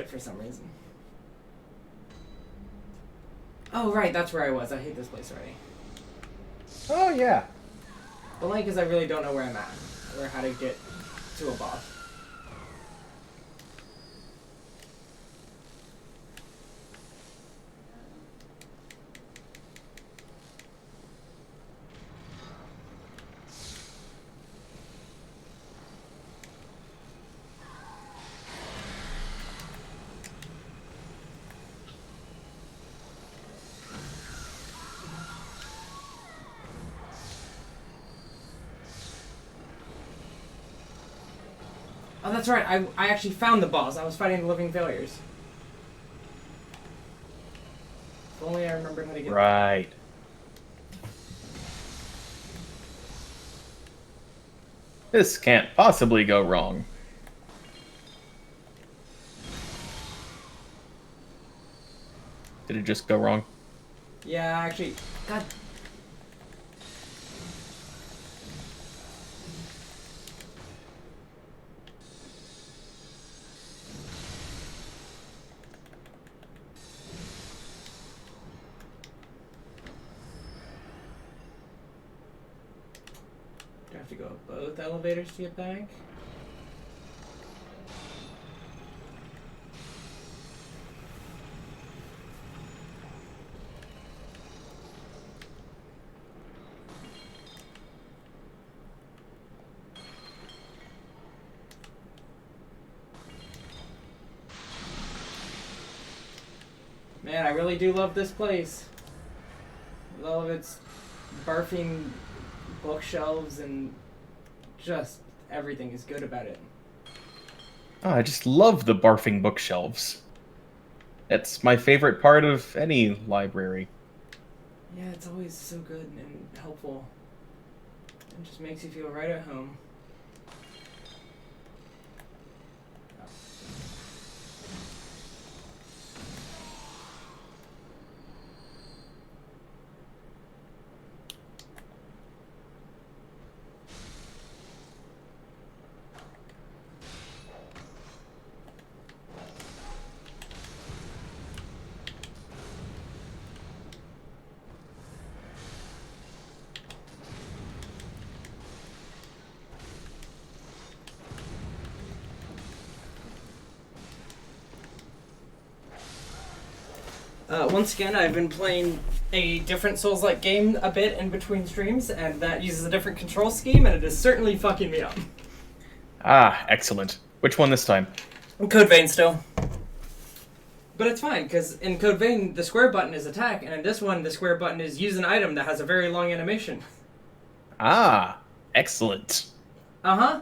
it for some reason. Oh, right, that's where I was. I hate this place already. Oh, yeah. The link is I really don't know where I'm at, or how to get to a boss. Oh, that's right. I actually found the boss. I was fighting the living failures. If only I remember how to get Right. This can't possibly go wrong. Did it just go wrong? Yeah, actually, God. Do I have to go up both elevators to get back? Man, I really do love this place. With all of its barfing bookshelves and just everything is good about it. Oh, I just love the barfing bookshelves. It's my favorite part of any library. Yeah, it's always so good and helpful. It just makes you feel right at home. Once again, I've been playing a different Souls-like game a bit in between streams, and that uses a different control scheme, and it is certainly fucking me up. Ah, excellent. Which one this time? Code Vein still. But it's fine, because in Code Vein, the square button is attack, and in this one, the square button is use an item that has a very long animation. Ah, excellent. Uh-huh.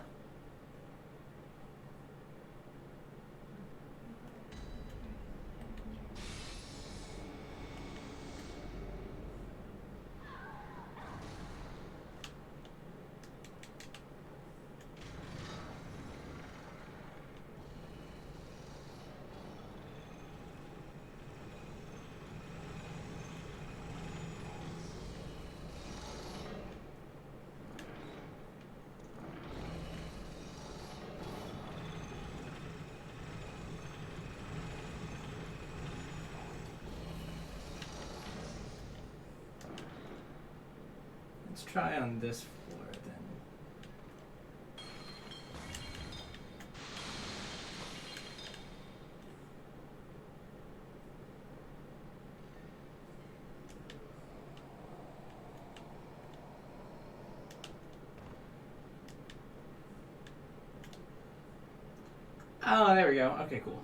Let's try on this floor, then. Oh, there we go. Okay, cool.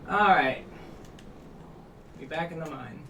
Alright. Be back in the mine.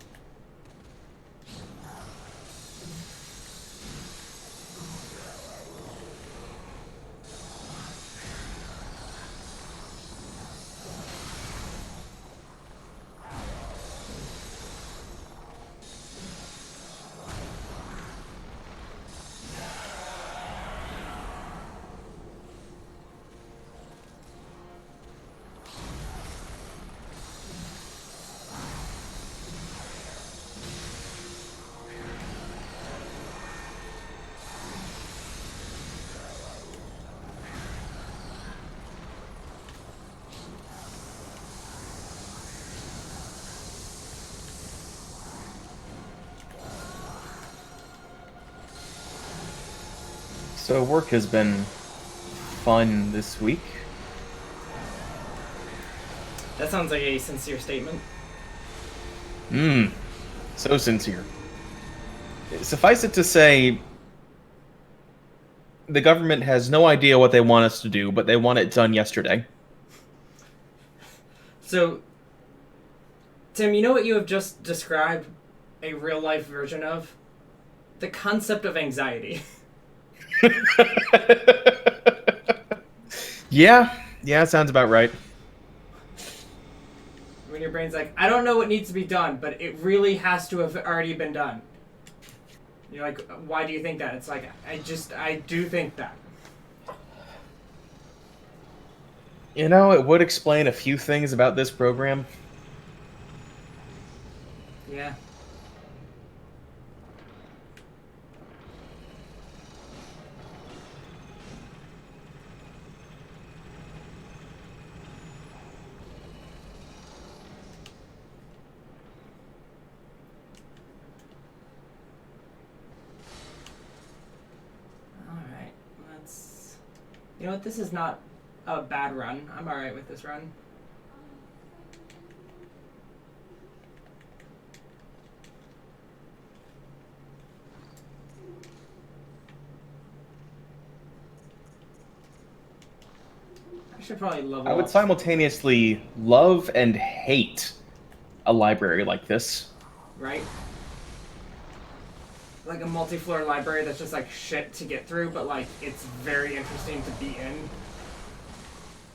So work has been fun this week. That sounds like a sincere statement. So sincere. Suffice it to say, the government has no idea what they want us to do, but they want it done yesterday. So, Tim, you know what you have just described a real life version of? The concept of anxiety. Yeah, sounds about right. When your brain's like, I don't know what needs to be done, but it really has to have already been done. You're like, why do you think that? It's like, I do think that. You know, it would explain a few things about this program. Yeah. Alright, let's... You know what, this is not a bad run. I'm alright with this run. I should probably level I would up. simultaneously love and hate a library like this. Right? Like a multi-floor library that's just like shit to get through, but like it's very interesting to be in.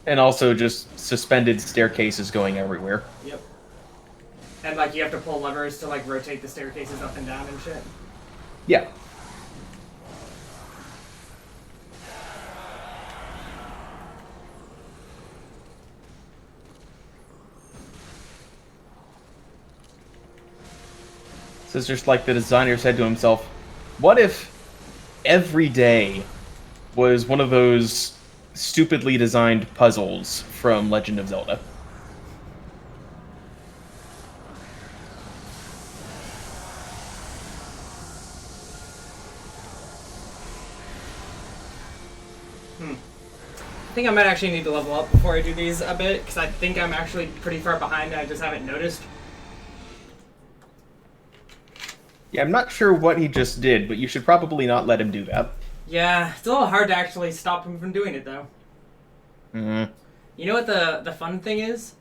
And also just suspended staircases going everywhere. Yep. And like you have to pull levers to like rotate the staircases up and down and shit. Yeah. So it's just like the designer said to himself, what if every day was one of those stupidly designed puzzles from Legend of Zelda? I think I might actually need to level up before I do these a bit, because I think I'm actually pretty far behind and I just haven't noticed. Yeah, I'm not sure what he just did, but you should probably not let him do that. Yeah, it's a little hard to actually stop him from doing it though. Mm-hmm. You know what the fun thing is?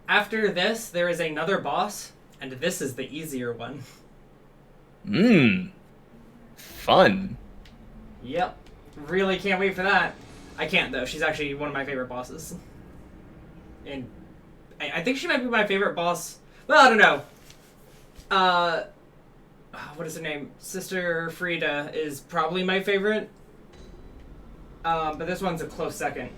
After this, there is another boss, and this is the easier one. Fun. Yep. Really can't wait for that. I can't, though. She's actually one of my favorite bosses. And I think she might be my favorite boss. Well, I don't know. What is her name? Sister Frida is probably my favorite. But this one's a close second.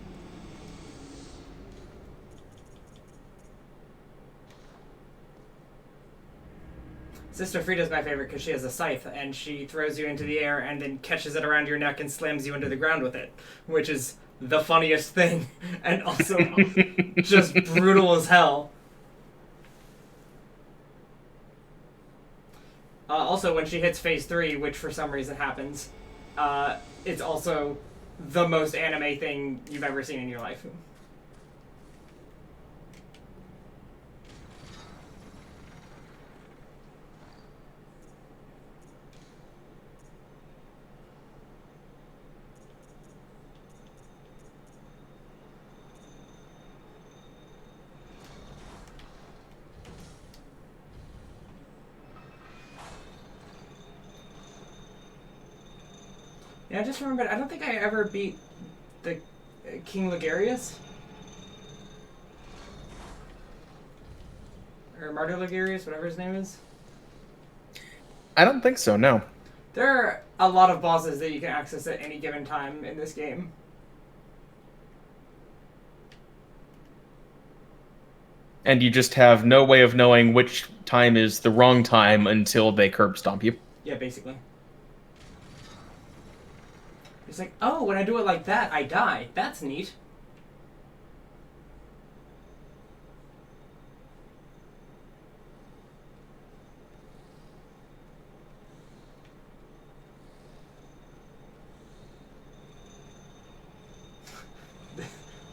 Sister Frida's my favorite because she has a scythe and she throws you into the air and then catches it around your neck and slams you into the ground with it, which is the funniest thing and also just brutal as hell. Also, when she hits phase 3, which for some reason happens, it's also the most anime thing you've ever seen in your life. Yeah, I just remembered, I don't think I ever beat the King Ligarius. Or Martyr Ligarius, whatever his name is. I don't think so, no. There are a lot of bosses that you can access at any given time in this game. And you just have no way of knowing which time is the wrong time until they curb stomp you. Yeah, basically. It's like, oh, when I do it like that, I die. That's neat.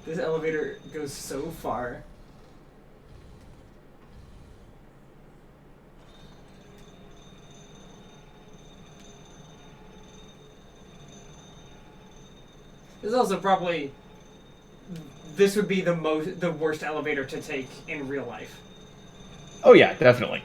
This elevator goes so far. This is also probably... This would be the worst elevator to take in real life. Oh yeah, definitely.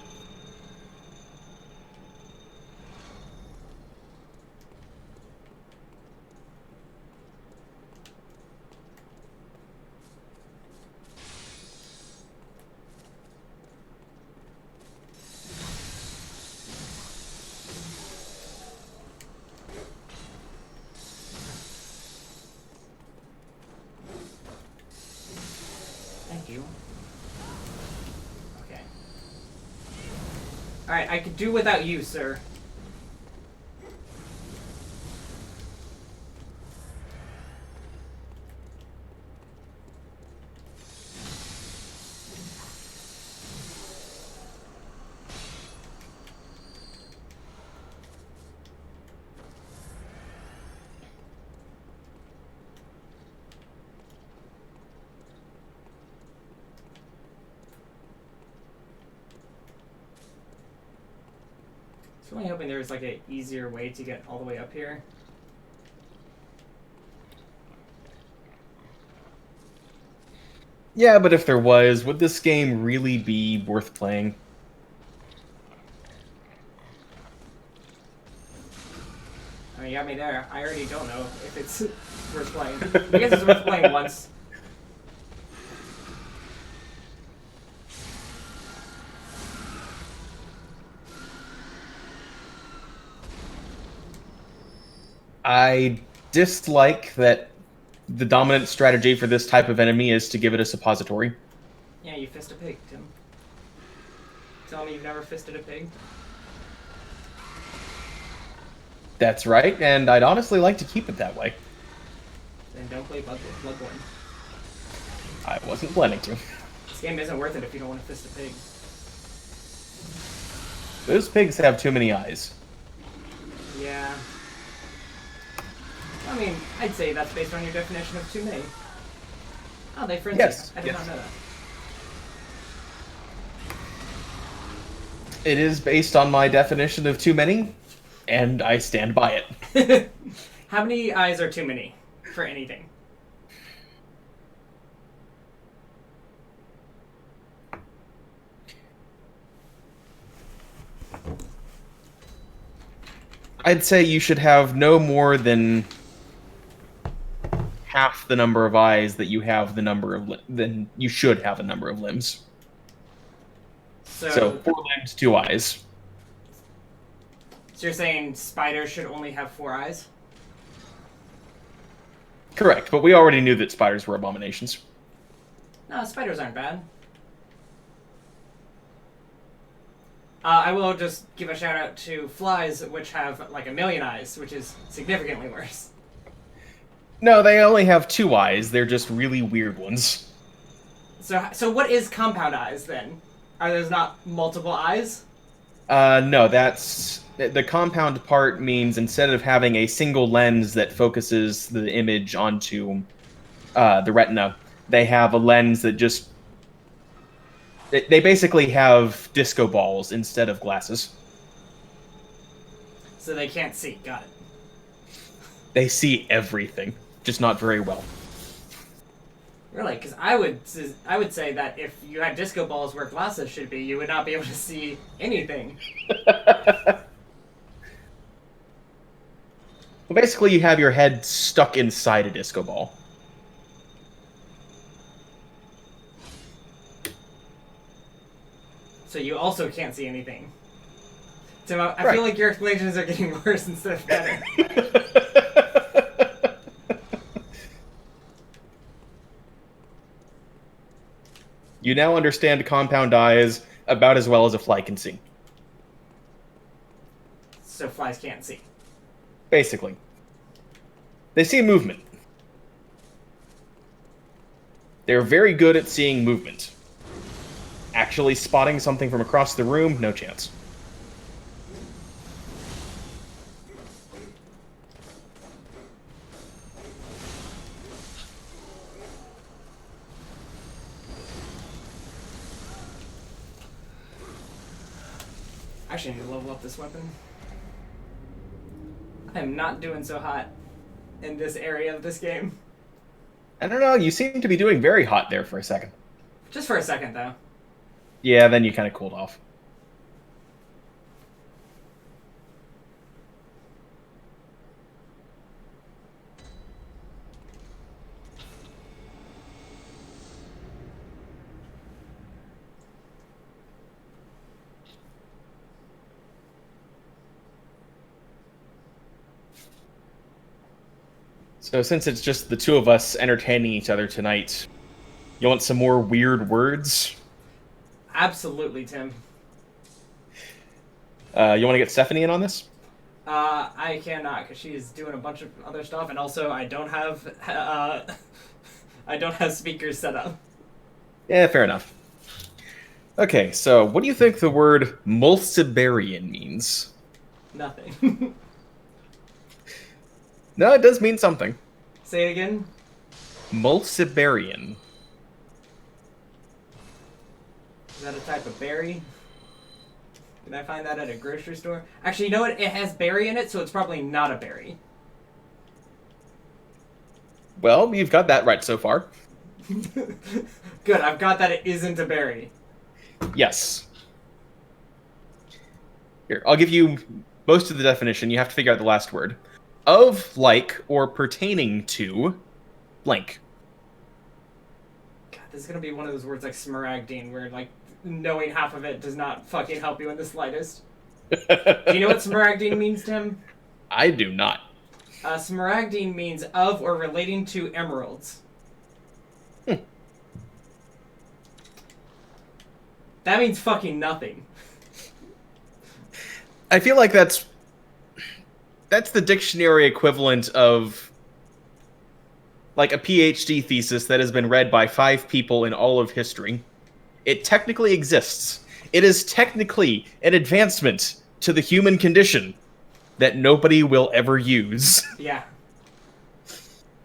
Thank you. Okay. Alright, I could do without you, sir. I'm really hoping there's like an easier way to get all the way up here. Yeah, but if there was, would this game really be worth playing? I mean, you got me there. I already don't know if it's worth playing. I guess it's worth playing once. I dislike that the dominant strategy for this type of enemy is to give it a suppository. Yeah, you fist a pig, Tim. Tell me you've never fisted a pig? That's right, and I'd honestly like to keep it that way. Then don't play Bloodborne. I wasn't planning to. This game isn't worth it if you don't want to fist a pig. Those pigs have too many eyes. Yeah. I mean, I'd say that's based on your definition of too many. Oh, they frenzy. Yes, I did not know that. It is based on my definition of too many, and I stand by it. How many eyes are too many for anything? I'd say you should have no more than half the number of eyes that you have the number of then you should have a number of limbs. So 4 limbs, 2 eyes. So you're saying spiders should only have 4 eyes? Correct, but we already knew that spiders were abominations. No, spiders aren't bad. I will just give a shout out to flies, which have like 1,000,000 eyes, which is significantly worse. No, they only have 2 eyes. They're just really weird ones. So what is compound eyes then? Are those not multiple eyes? No, that's... The compound part means instead of having a single lens that focuses the image onto the retina, they have a lens that just... They basically have disco balls instead of glasses. So they can't see. Got it. They see everything, just not very well. Really? Because I would say that if you had disco balls where glasses should be, you would not be able to see anything. Well, basically, you have your head stuck inside a disco ball. So you also can't see anything. Tim, I feel like your explanations are getting worse instead of better. You now understand compound eyes about as well as a fly can see. So flies can't see. Basically. They see movement. They're very good at seeing movement. Actually spotting something from across the room, no chance. I actually need to level up this weapon. I am not doing so hot in this area of this game. I don't know, you seem to be doing very hot there for a second. Just for a second, though. Yeah, then you kind of cooled off. So since it's just the two of us entertaining each other tonight, you want some more weird words? Absolutely, Tim. You want to get Stephanie in on this? I cannot, because she's doing a bunch of other stuff, and also I don't have I don't have speakers set up. Yeah, fair enough. Okay, so what do you think the word Mulcibarian means? Nothing. No, it does mean something. Say it again. Mulcibarian. Is that a type of berry? Did I find that at a grocery store? Actually, you know what? It has berry in it, so it's probably not a berry. Well, you've got that right so far. Good, I've got that it isn't a berry. Yes. Here, I'll give you most of the definition. You have to figure out the last word. Of, like, or pertaining to blank. God, this is gonna be one of those words like smaragdine, where, like, knowing half of it does not fucking help you in the slightest. Do you know what smaragdine means, Tim? I do not. Smaragdine means of or relating to emeralds. That means fucking nothing. I feel like that's the dictionary equivalent of like a PhD thesis that has been read by 5 people in all of history. It technically exists. It is technically an advancement to the human condition that nobody will ever use. Yeah.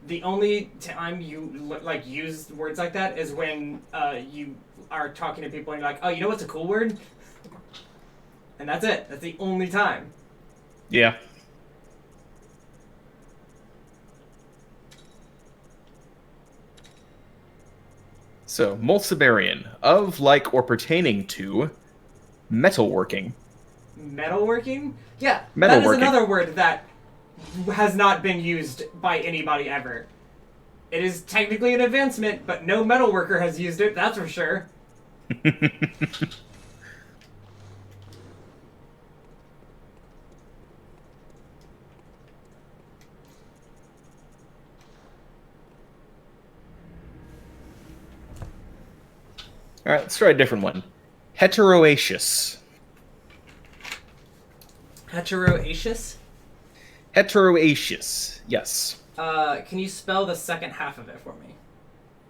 The only time you like use words like that is when you are talking to people and you're like, oh, you know what's a cool word? And that's it. That's the only time. Yeah. So, Mulcibarian, of, like, or pertaining to metalworking. Metalworking? Yeah, Metalworking. That is another word that has not been used by anybody ever. It is technically an advancement, but no metalworker has used it, that's for sure. Alright, let's try a different one. Heteroaceous. Heteroaceous? Heteroaceous, yes. Can you spell the second half of it for me?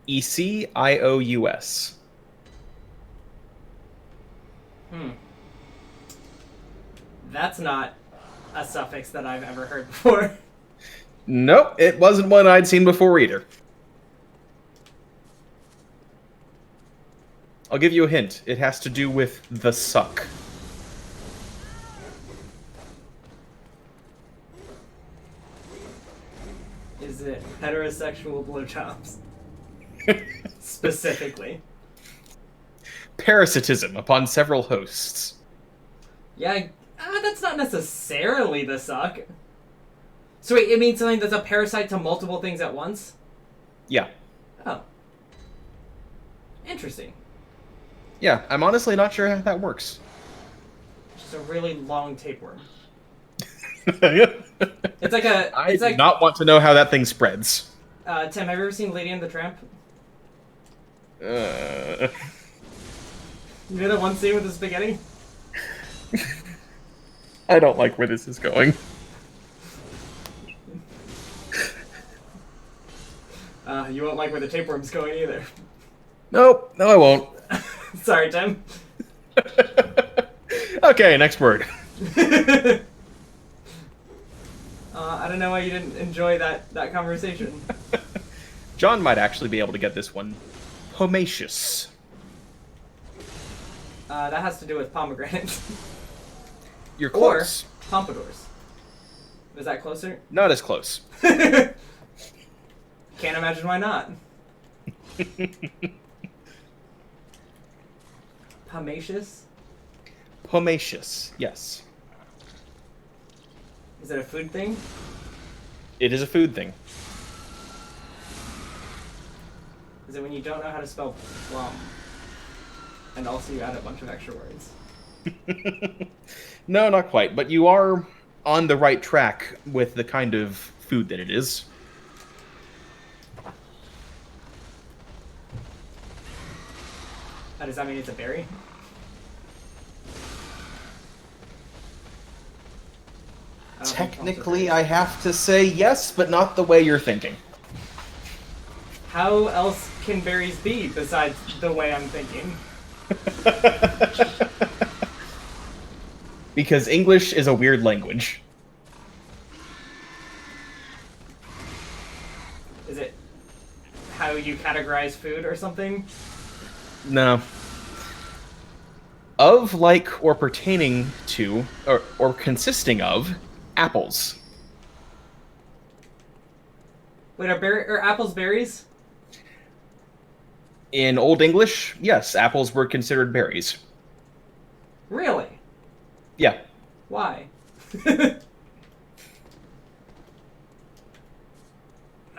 Ecious. That's not a suffix that I've ever heard before. Nope, it wasn't one I'd seen before either. I'll give you a hint. It has to do with the suck. Is it heterosexual blowjobs? Specifically. Parasitism upon several hosts. Yeah, that's not necessarily the suck. So wait, it means something that's a parasite to multiple things at once? Yeah. Oh. Interesting. Yeah, I'm honestly not sure how that works. Just a really long tapeworm. It's like a... I do not want to know how that thing spreads. Tim, have you ever seen Lady and the Tramp? Uh... You know the one scene with the spaghetti? I don't like where this is going. You won't like where the tapeworm's going either. Nope, no I won't. Sorry, Tim. Okay, next word. I don't know why you didn't enjoy that conversation. John might actually be able to get this one. Pomacious. That has to do with pomegranate. You're Or close. pompadours. Was that closer? Not as close. Can't imagine why not. Pomacious? Pomacious, yes. Is it a food thing? It is a food thing. Is it when you don't know how to spell plum? And also you add a bunch of extra words. No, not quite, but you are on the right track with the kind of food that it is. Does that mean it's a berry? Technically, I have to say yes, but not the way you're thinking. How else can berries be besides the way I'm thinking? Because English is a weird language. Is it how you categorize food or something? No. Of, like, or pertaining to, or consisting of, apples. Wait, are apples berries? In Old English, yes, apples were considered berries. Really? Yeah. Why? I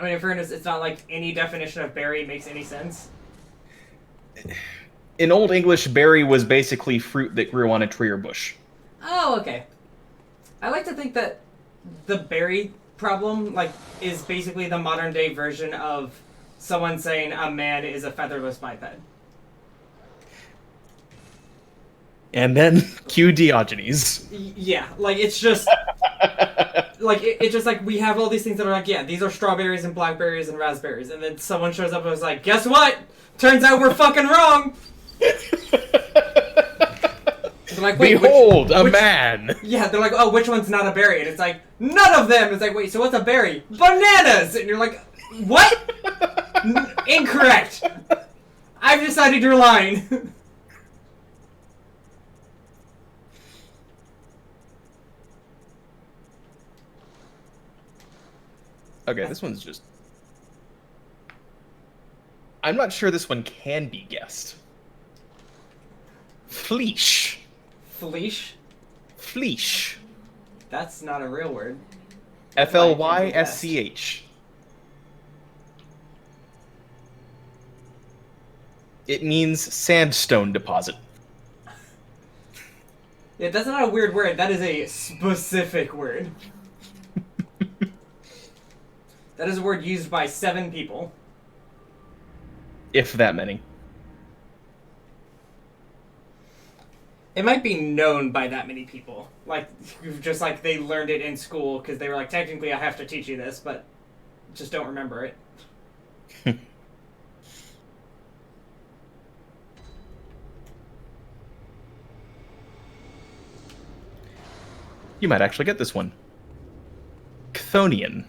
mean, in fairness, it's not like any definition of berry makes any sense. In Old English, berry was basically fruit that grew on a tree or bush. Oh, okay. I like to think that the berry problem, like, is basically the modern day version of someone saying a man is a featherless biped. And then cue Diogenes. Yeah, like, it's just... like, it's just like, we have all these things that are like, yeah, these are strawberries and blackberries and raspberries, and then someone shows up and was like, guess what? Turns out we're fucking wrong! They're like, wait, behold, a man! Yeah, they're like, oh, which one's not a berry? And it's like, none of them! It's like, wait, so what's a berry? Bananas! And you're like, what? Incorrect! I've decided you're lying. Okay, this one's just... I'm not sure this one can be guessed. Fleesh. Fleesh? Fleesh. That's not a real word. F-L-Y-S-C-H. It means sandstone deposit. Yeah, that's not a weird word. That is a specific word. That is a word used by 7 people. If that many. It might be known by that many people. Like, just like they learned it in school because they were like, technically I have to teach you this, but just don't remember it. You might actually get this one. Chthonian.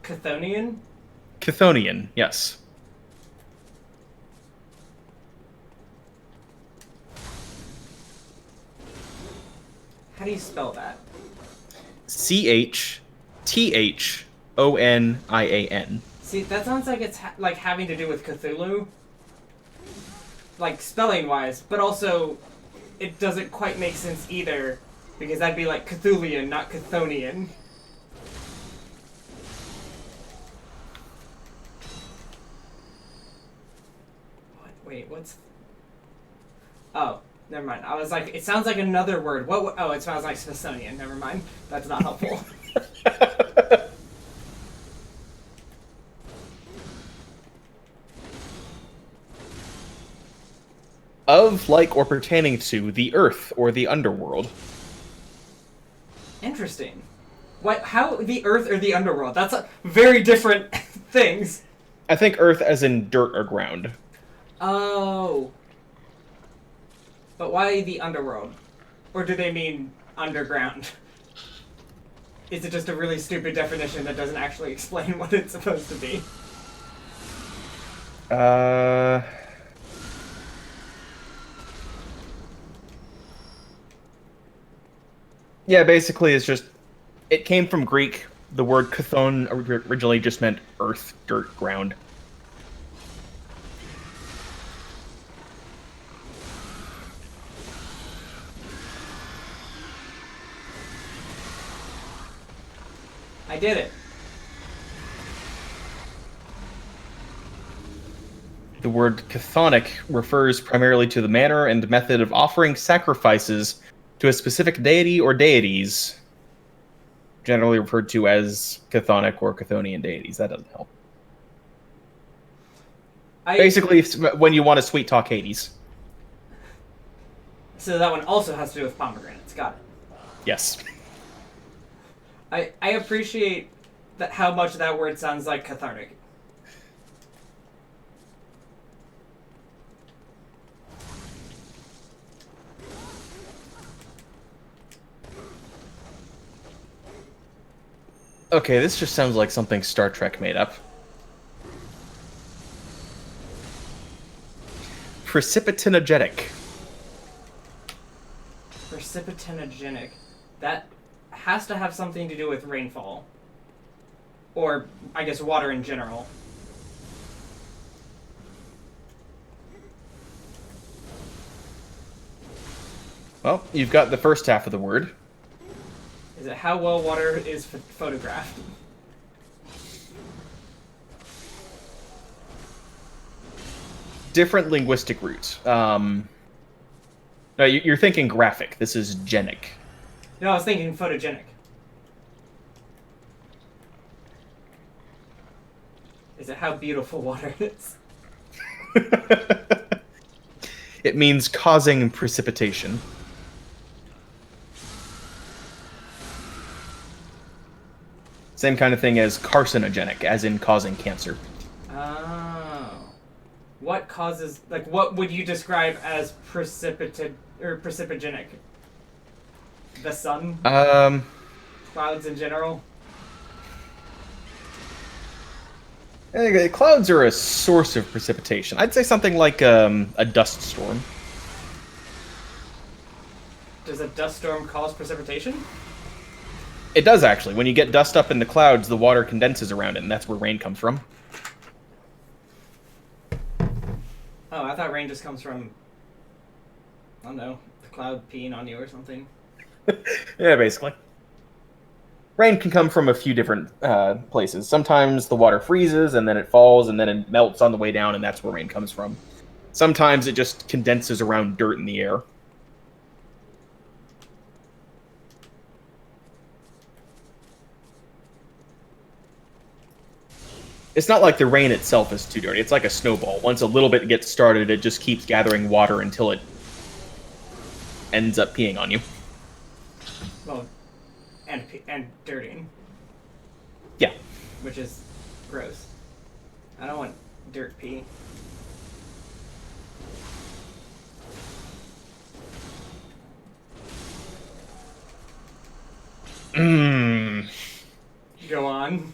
Chthonian? Chthonian, yes. How do you spell that? C-H-T-H-O-N-I-A-N. See, that sounds like it's like having to do with Cthulhu. Like, spelling-wise, but also it doesn't quite make sense either, because that'd be like Cthulian, not Chthonian. What? Wait, what's... Oh, never mind. I was like, it sounds like another word. What? Oh, it sounds like Smithsonian. Never mind. That's not helpful. Of, like, or pertaining to the earth or the underworld. Interesting. What? How the earth or the underworld? That's very different things. I think earth as in dirt or ground. Oh. But why the underworld? Or do they mean underground? Is it just a really stupid definition that doesn't actually explain what it's supposed to be? Yeah, basically, it's just it came from Greek. The word chthon originally just meant earth, dirt, ground. I did it. The word chthonic refers primarily to the manner and method of offering sacrifices to a specific deity or deities, generally referred to as chthonic or chthonian deities. That doesn't help. Basically, when you want to sweet talk Hades. So that one also has to do with pomegranates. Got it. Yes. I appreciate that how much that word sounds like cathartic. Okay, this just sounds like something Star Trek made up. Precipitogenic. Precipitogenic. That has to have something to do with rainfall. Or, I guess, water in general. Well, you've got the first half of the word. Is it how well water is photographed? Different linguistic roots. No, you're thinking graphic. This is genic. No, I was thinking photogenic. Is it how beautiful water is? It means causing precipitation. Same kind of thing as carcinogenic, as in causing cancer. Oh. What causes, like, what would you describe as precipitogenic? The sun? Clouds in general? Clouds are a source of precipitation. I'd say something like a dust storm. Does a dust storm cause precipitation? It does, actually. When you get dust up in the clouds, the water condenses around it, and that's where rain comes from. Oh, I thought rain just comes from, I don't know, the cloud peeing on you or something. Yeah, basically. Rain can come from a few different places. Sometimes the water freezes, and then it falls, and then it melts on the way down, and that's where rain comes from. Sometimes it just condenses around dirt in the air. It's not like the rain itself is too dirty. It's like a snowball. Once a little bit gets started, it just keeps gathering water until it ends up peeing on you. Well, and dirtying. Yeah. Which is gross. I don't want dirt pee. Mmm. Go on.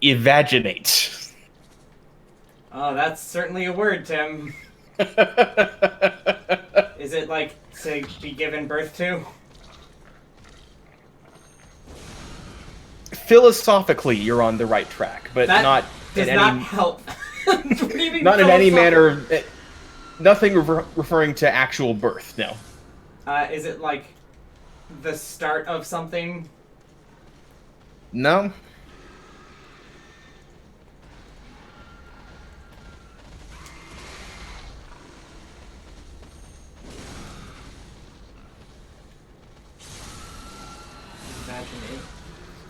Evaginate. Oh, that's certainly a word, Tim. Is it like to be given birth to? Philosophically, you're on the right track, but that not does in not any help. not in any manner. Nothing referring to actual birth. No. Is it like the start of something? No.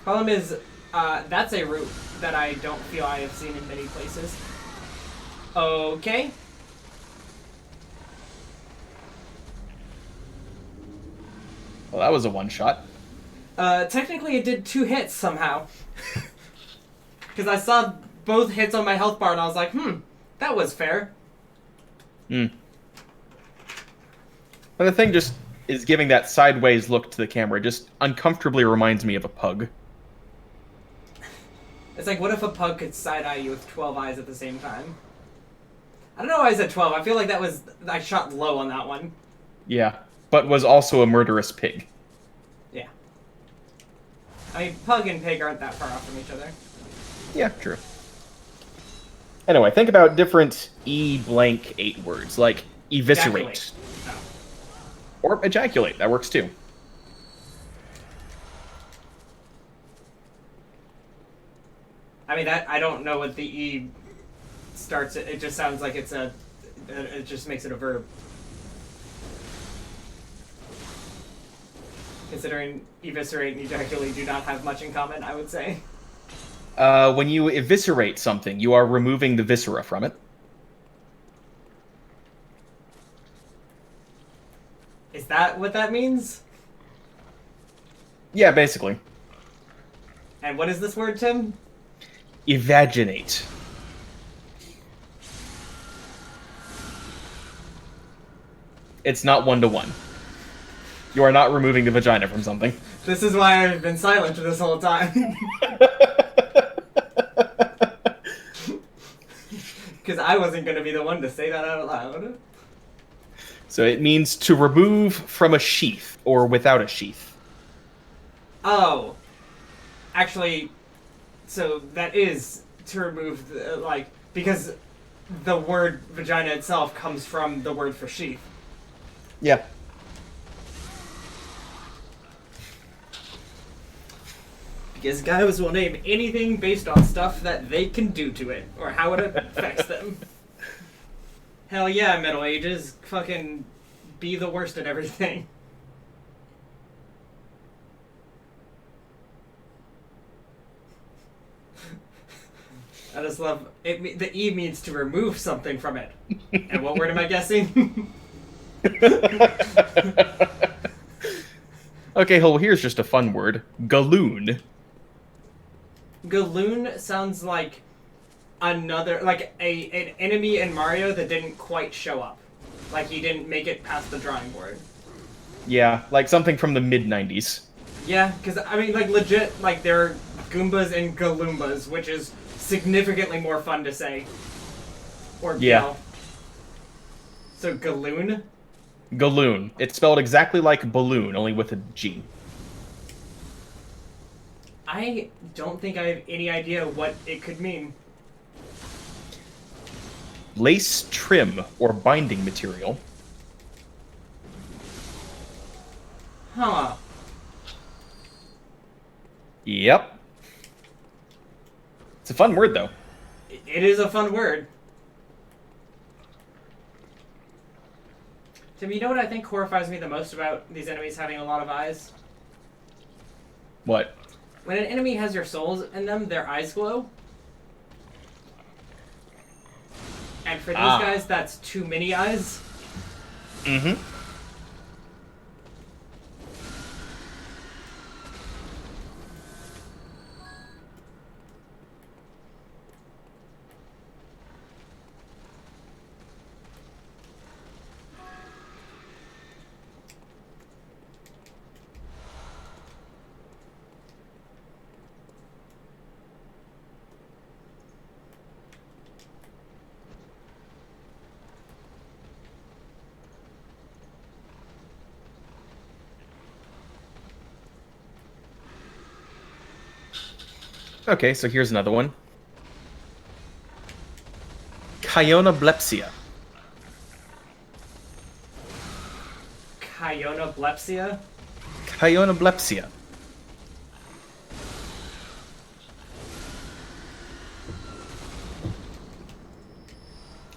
Problem is, that's a route that I don't feel I have seen in many places. Okay. Well, that was a one-shot. Technically it did 2 hits somehow. Because I saw both hits on my health bar and I was like, that was fair. But the thing just is giving that sideways look to the camera. It just uncomfortably reminds me of a pug. It's like, what if a pug could side-eye you with 12 eyes at the same time? I don't know why I said 12. I feel like I shot low on that one. Yeah, but was also a murderous pig. I mean, pug and pig aren't that far off from each other. Yeah, true. Anyway, think about different E-blank 8 words, like eviscerate. Ejaculate. Oh. Or ejaculate, that works too. I mean, I don't know what the E starts. It just sounds like it's a. It just makes it a verb. Considering eviscerate and ejaculate do not have much in common, I would say. When you eviscerate something, you are removing the viscera from it. Is that what that means? Yeah, basically. And what is this word, Tim? Evaginate. It's not one-to-one. You are not removing the vagina from something. This is why I've been silent this whole time. Because I wasn't going to be the one to say that out loud. So it means to remove from a sheath, or without a sheath. Oh. Actually, so that is to remove, because the word vagina itself comes from the word for sheath. Yeah. Because guys will name anything based on stuff that they can do to it, or how it affects them. Hell yeah, Middle Ages. Fucking be the worst at everything. I just love it. The E means to remove something from it. And what word am I guessing? Okay, well, here's just a fun word. Galoon. Galoon sounds like another, like an enemy in Mario that didn't quite show up. Like he didn't make it past the drawing board. Yeah, like something from the mid-90s. Yeah, because, I mean, like, legit, like, there are Goombas and Galoombas, which is significantly more fun to say. Or Yeah. So, Galoon? Galoon. It's spelled exactly like balloon, only with a G. I don't think I have any idea what it could mean. Lace trim, or binding material. Huh. Yep. It's a fun word, though. It is a fun word. Tim, you know what I think horrifies me the most about these enemies having a lot of eyes? What? When an enemy has your souls in them, their eyes glow. And for these guys, that's too many eyes. Mm-hmm. Okay, so here's another one. Kyonoblepsia. Kyonoblepsia? Kyonoblepsia.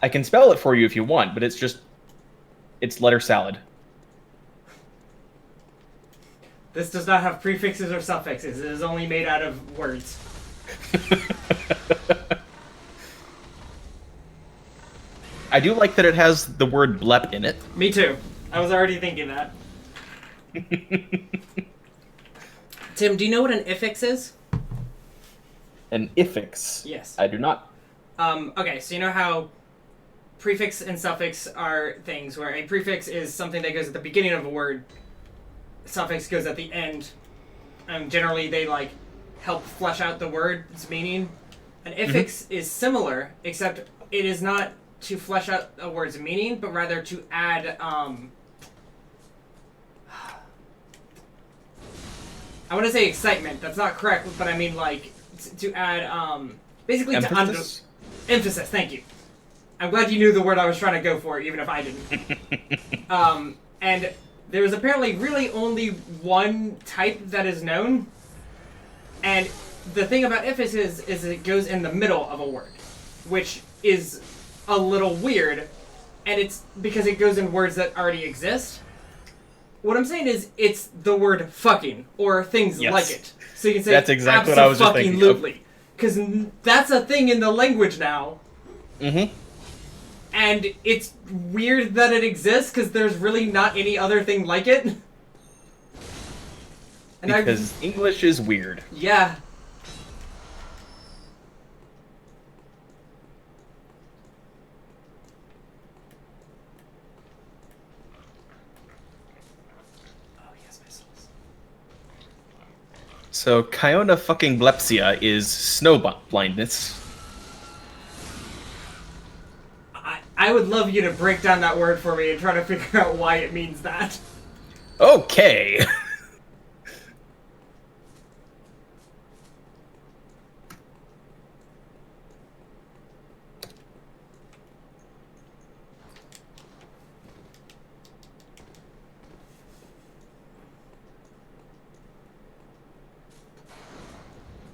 I can spell it for you if you want, but it's letter salad. This does not have prefixes or suffixes. It is only made out of words. I do like that it has the word blep in it. Me too. I was already thinking that. Tim, do you know what an iffix is? An iffix. Yes. I do not. Okay, so you know how prefix and suffix are things where a prefix is something that goes at the beginning of a word, suffix goes at the end. Generally, they help flesh out the word's meaning. An iffix is similar, except it is not to flesh out a word's meaning, but rather to add I want to say excitement. That's not correct, but I mean like to add basically Emphasis? to emphasis. Thank you. I'm glad you knew the word I was trying to go for, even if I didn't. And there's apparently really only one type that is known, and the thing about emphasis is it goes in the middle of a word, which is a little weird, and it's because it goes in words that already exist. What I'm saying is, it's the word fucking, or things like it. So you can say, that's exactly what I was just thinking of. Absolutely. Because that's a thing in the language now. Mm-hmm. And it's weird that it exists, because there's really not any other thing like it. And because English is weird. Yeah. So, Kiona fucking blepsia is snow blindness. I would love you to break down that word for me and try to figure out why it means that. Okay.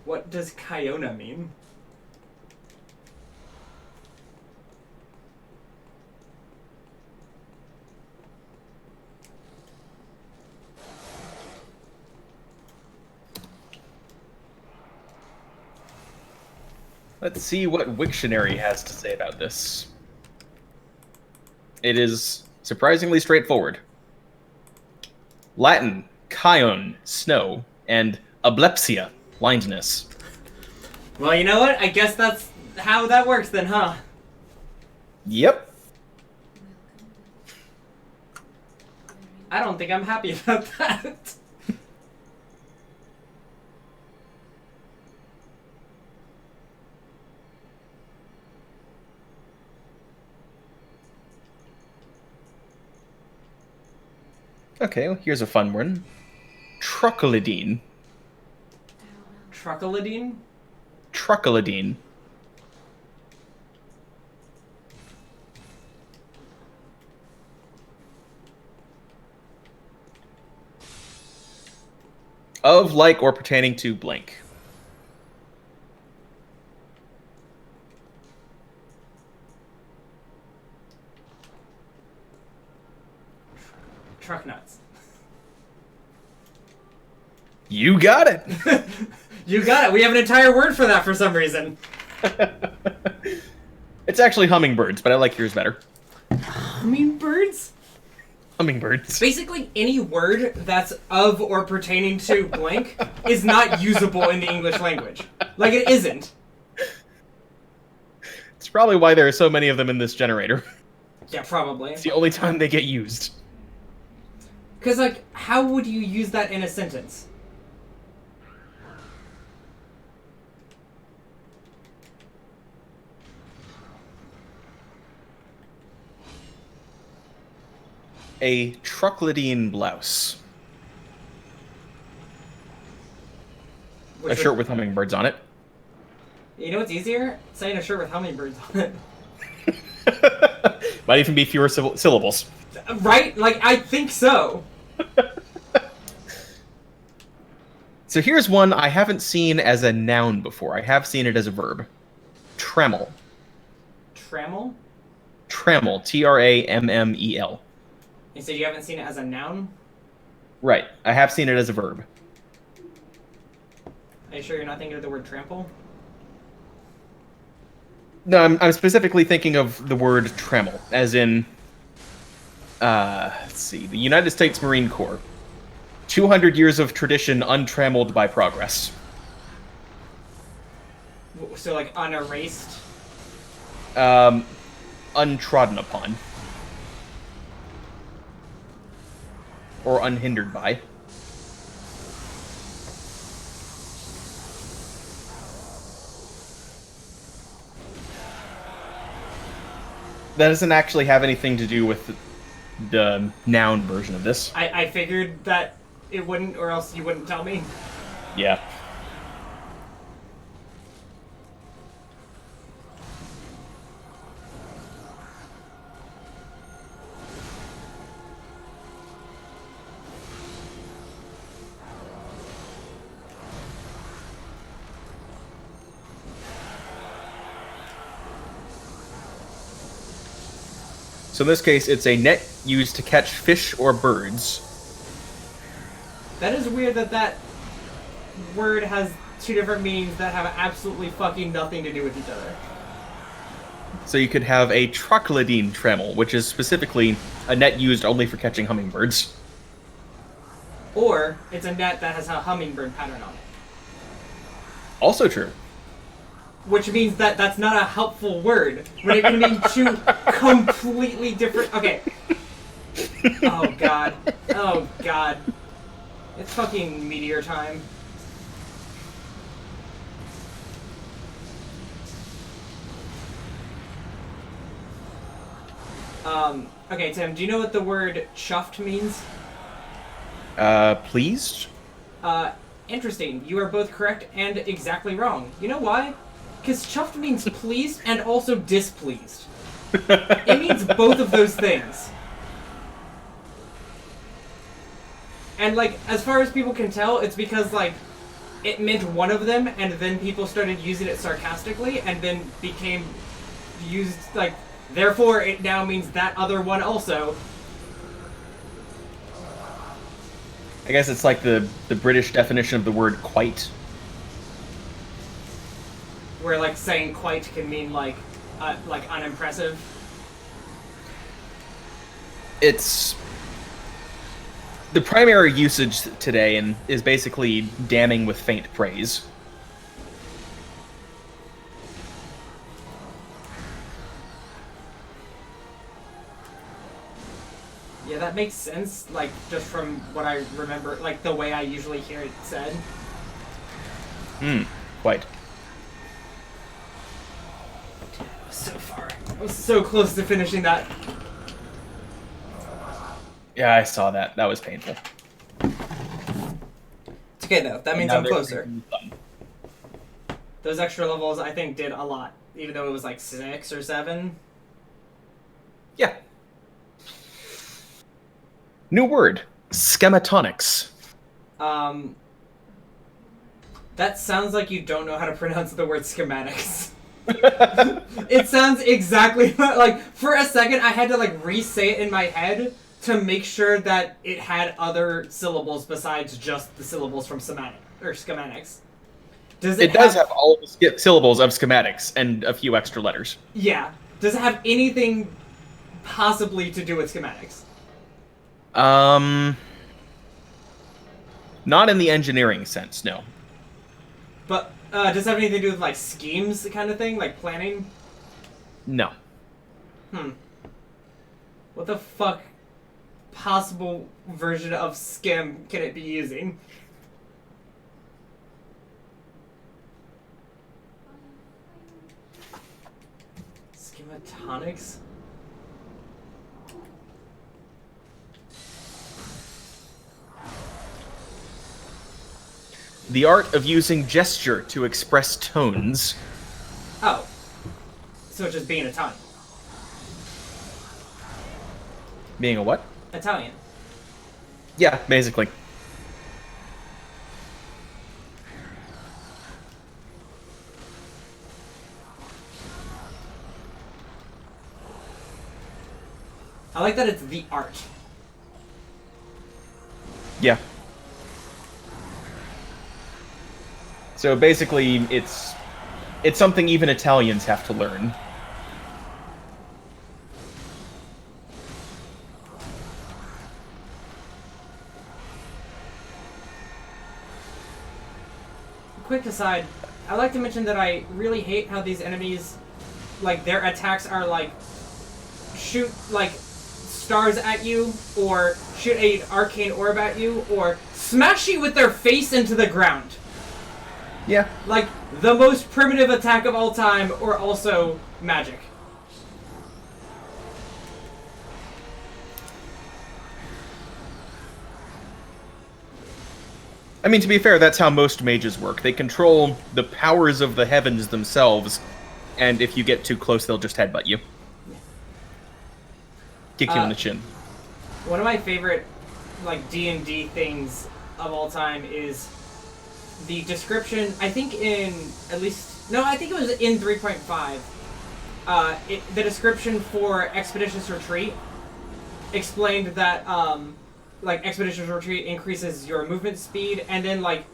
What does Kiona mean? Let's see what Wiktionary has to say about this. It is surprisingly straightforward. Latin, kion, snow, and ablepsia, blindness. Well, you know what? I guess that's how that works then, huh? Yep. I don't think I'm happy about that. Okay, well, here's a fun one. Truclidine. Truclidine? Truclidine. Of, like, or pertaining to blank. Truck nuts. You got it! You got it. We have an entire word for that for some reason. It's actually hummingbirds, but I like yours better. Hummingbirds? Hummingbirds. Basically, any word that's of or pertaining to blank is not usable in the English language. Like, it isn't. It's probably why there are so many of them in this generator. Yeah, probably. It's the only time they get used. Because, like, how would you use that in a sentence? A truclidine blouse. A shirt with hummingbirds on it. You know what's easier? Saying a shirt with hummingbirds on it. Might even be fewer syllables. Right? Like, I think so. So here's one I haven't seen as a noun before. I have seen it as a verb. Trammel. Trammel? Trammel. Trammel. You said you haven't seen it as a noun? Right. I have seen it as a verb. Are you sure you're not thinking of the word trample? No, I'm specifically thinking of the word trammel, as in, let's see, the United States Marine Corps. 200 years of tradition untrammeled by progress. So, like, unerased? Untrodden upon. Or unhindered by. That doesn't actually have anything to do with the noun version of this. I figured that it wouldn't, or else you wouldn't tell me. So in this case, it's a net used to catch fish or birds. That is weird that that word has two different meanings that have absolutely fucking nothing to do with each other. So you could have a trochleidine trammel, which is specifically a net used only for catching hummingbirds. Or it's a net that has a hummingbird pattern on it. Also true. Which means that that's not a helpful word. When it can mean two completely different... Okay. Oh, God. Oh, God. It's fucking meteor time. Okay, Tim, do you know what the word chuffed means? Pleased? Interesting. You are both correct and exactly wrong. You know why? Because chuffed means pleased and also displeased. It means both of those things. And, like, as far as people can tell, it's because, like, it meant one of them, and then people started using it sarcastically, and then became used, like, therefore it now means that other one also. I guess it's like the British definition of the word quite. Where, like, saying quite can mean, like unimpressive. It's... The primary usage today is basically damning with faint praise. Yeah, that makes sense, like, just from what I remember, like, the way I usually hear it said. Quite. I was so far. I was so close to finishing that. Yeah, I saw that. That was painful. It's okay, though. That means I'm closer. Those extra levels, I think, did a lot. Even though it was, like, 6 or 7. Yeah. New word. Schematonics. That sounds like you don't know how to pronounce the word schematics. It sounds exactly like, for a second I had to, like, re-say it in my head to make sure that it had other syllables besides just the syllables from schematics. It does have all of the syllables of schematics and a few extra letters. Yeah. Does it have anything possibly to do with schematics? Not in the engineering sense, no. But, does it have anything to do with, like, schemes kind of thing? Like, planning? No. What the fuck possible version of skim can it be using? Schematonics? The art of using gesture to express tones. Oh. So it's just being Italian. Being a what? Italian. Yeah, basically. I like that it's the art. Yeah. So basically, it's something even Italians have to learn. Quick aside, I'd like to mention that I really hate how these enemies, like, their attacks are, like, shoot, like, stars at you, or shoot an arcane orb at you, or smash you with their face into the ground. Yeah. Like, the most primitive attack of all time, or also magic. I mean, to be fair, that's how most mages work. They control the powers of the heavens themselves, and if you get too close, they'll just headbutt you. Kick you in the chin. One of my favorite, like, D&D things of all time is the description, I think in, at least, no, I think it was in 3.5, the description for Expeditious Retreat explained that like Expeditious Retreat increases your movement speed, and then like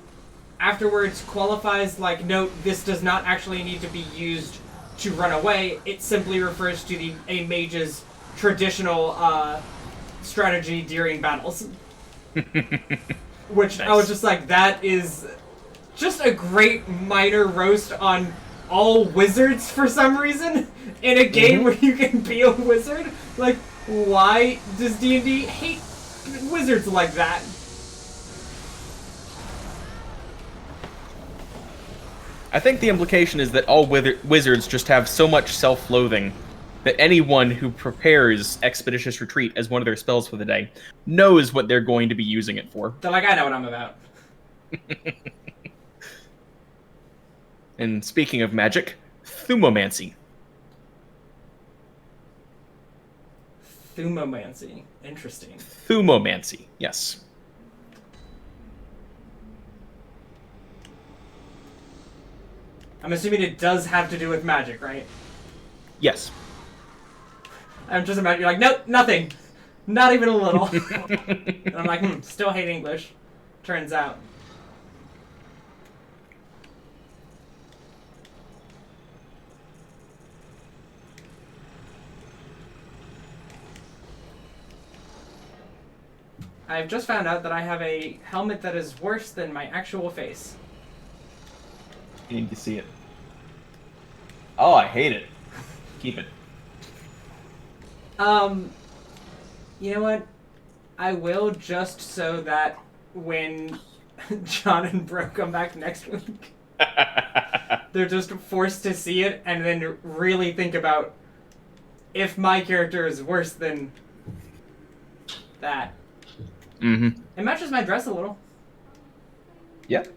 afterwards qualifies like, note, this does not actually need to be used to run away. It simply refers to a mage's traditional strategy during battles. Which nice. I was just like, that is just a great minor roast on all wizards for some reason in a game where you can be a wizard. Like, why does D&D hate wizards like that? I think the implication is that all wizards just have so much self-loathing that anyone who prepares Expeditious Retreat as one of their spells for the day knows what they're going to be using it for. They're like, I know what I'm about. And speaking of magic, Thumomancy. Thumomancy. Interesting. Thumomancy, yes. I'm assuming it does have to do with magic, right? Yes. I'm just about, you're like, nope, nothing. Not even a little. And I'm like, still hate English. Turns out. I've just found out that I have a helmet that is worse than my actual face. You need to see it. Oh, I hate it. Keep it. You know what? I will, just so that when Jon and Bro come back next week, they're just forced to see it and then really think about if my character is worse than that. Mm-hmm. It matches my dress a little. Yep.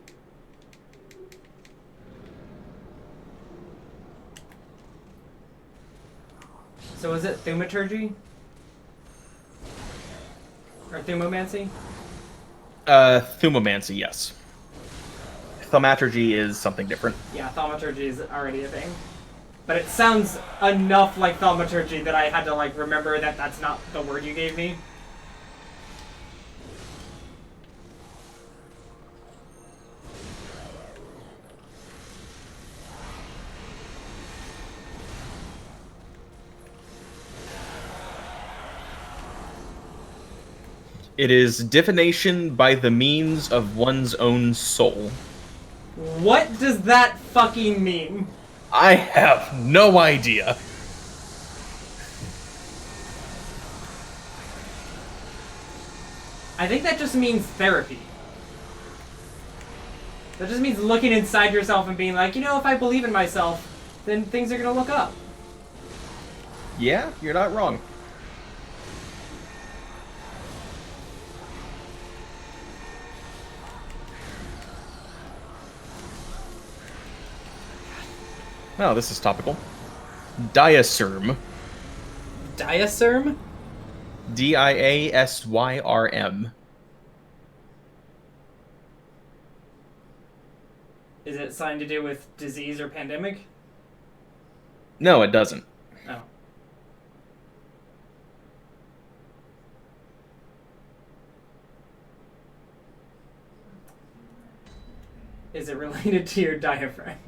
So is it Thaumaturgy? Or Thumomancy? Thumomancy, yes. Thaumaturgy is something different. Yeah, Thaumaturgy is already a thing. But it sounds enough like Thaumaturgy that I had to like remember that that's not the word you gave me. It is divination by the means of one's own soul. What does that fucking mean? I have no idea. I think that just means therapy. That just means looking inside yourself and being like, you know, if I believe in myself, then things are gonna look up. Yeah, you're not wrong. Oh, this is topical. Diasyrm. Diasyrm? Diasyrm. Is it something to do with disease or pandemic? No, it doesn't. Oh. Is it related to your diaphragm?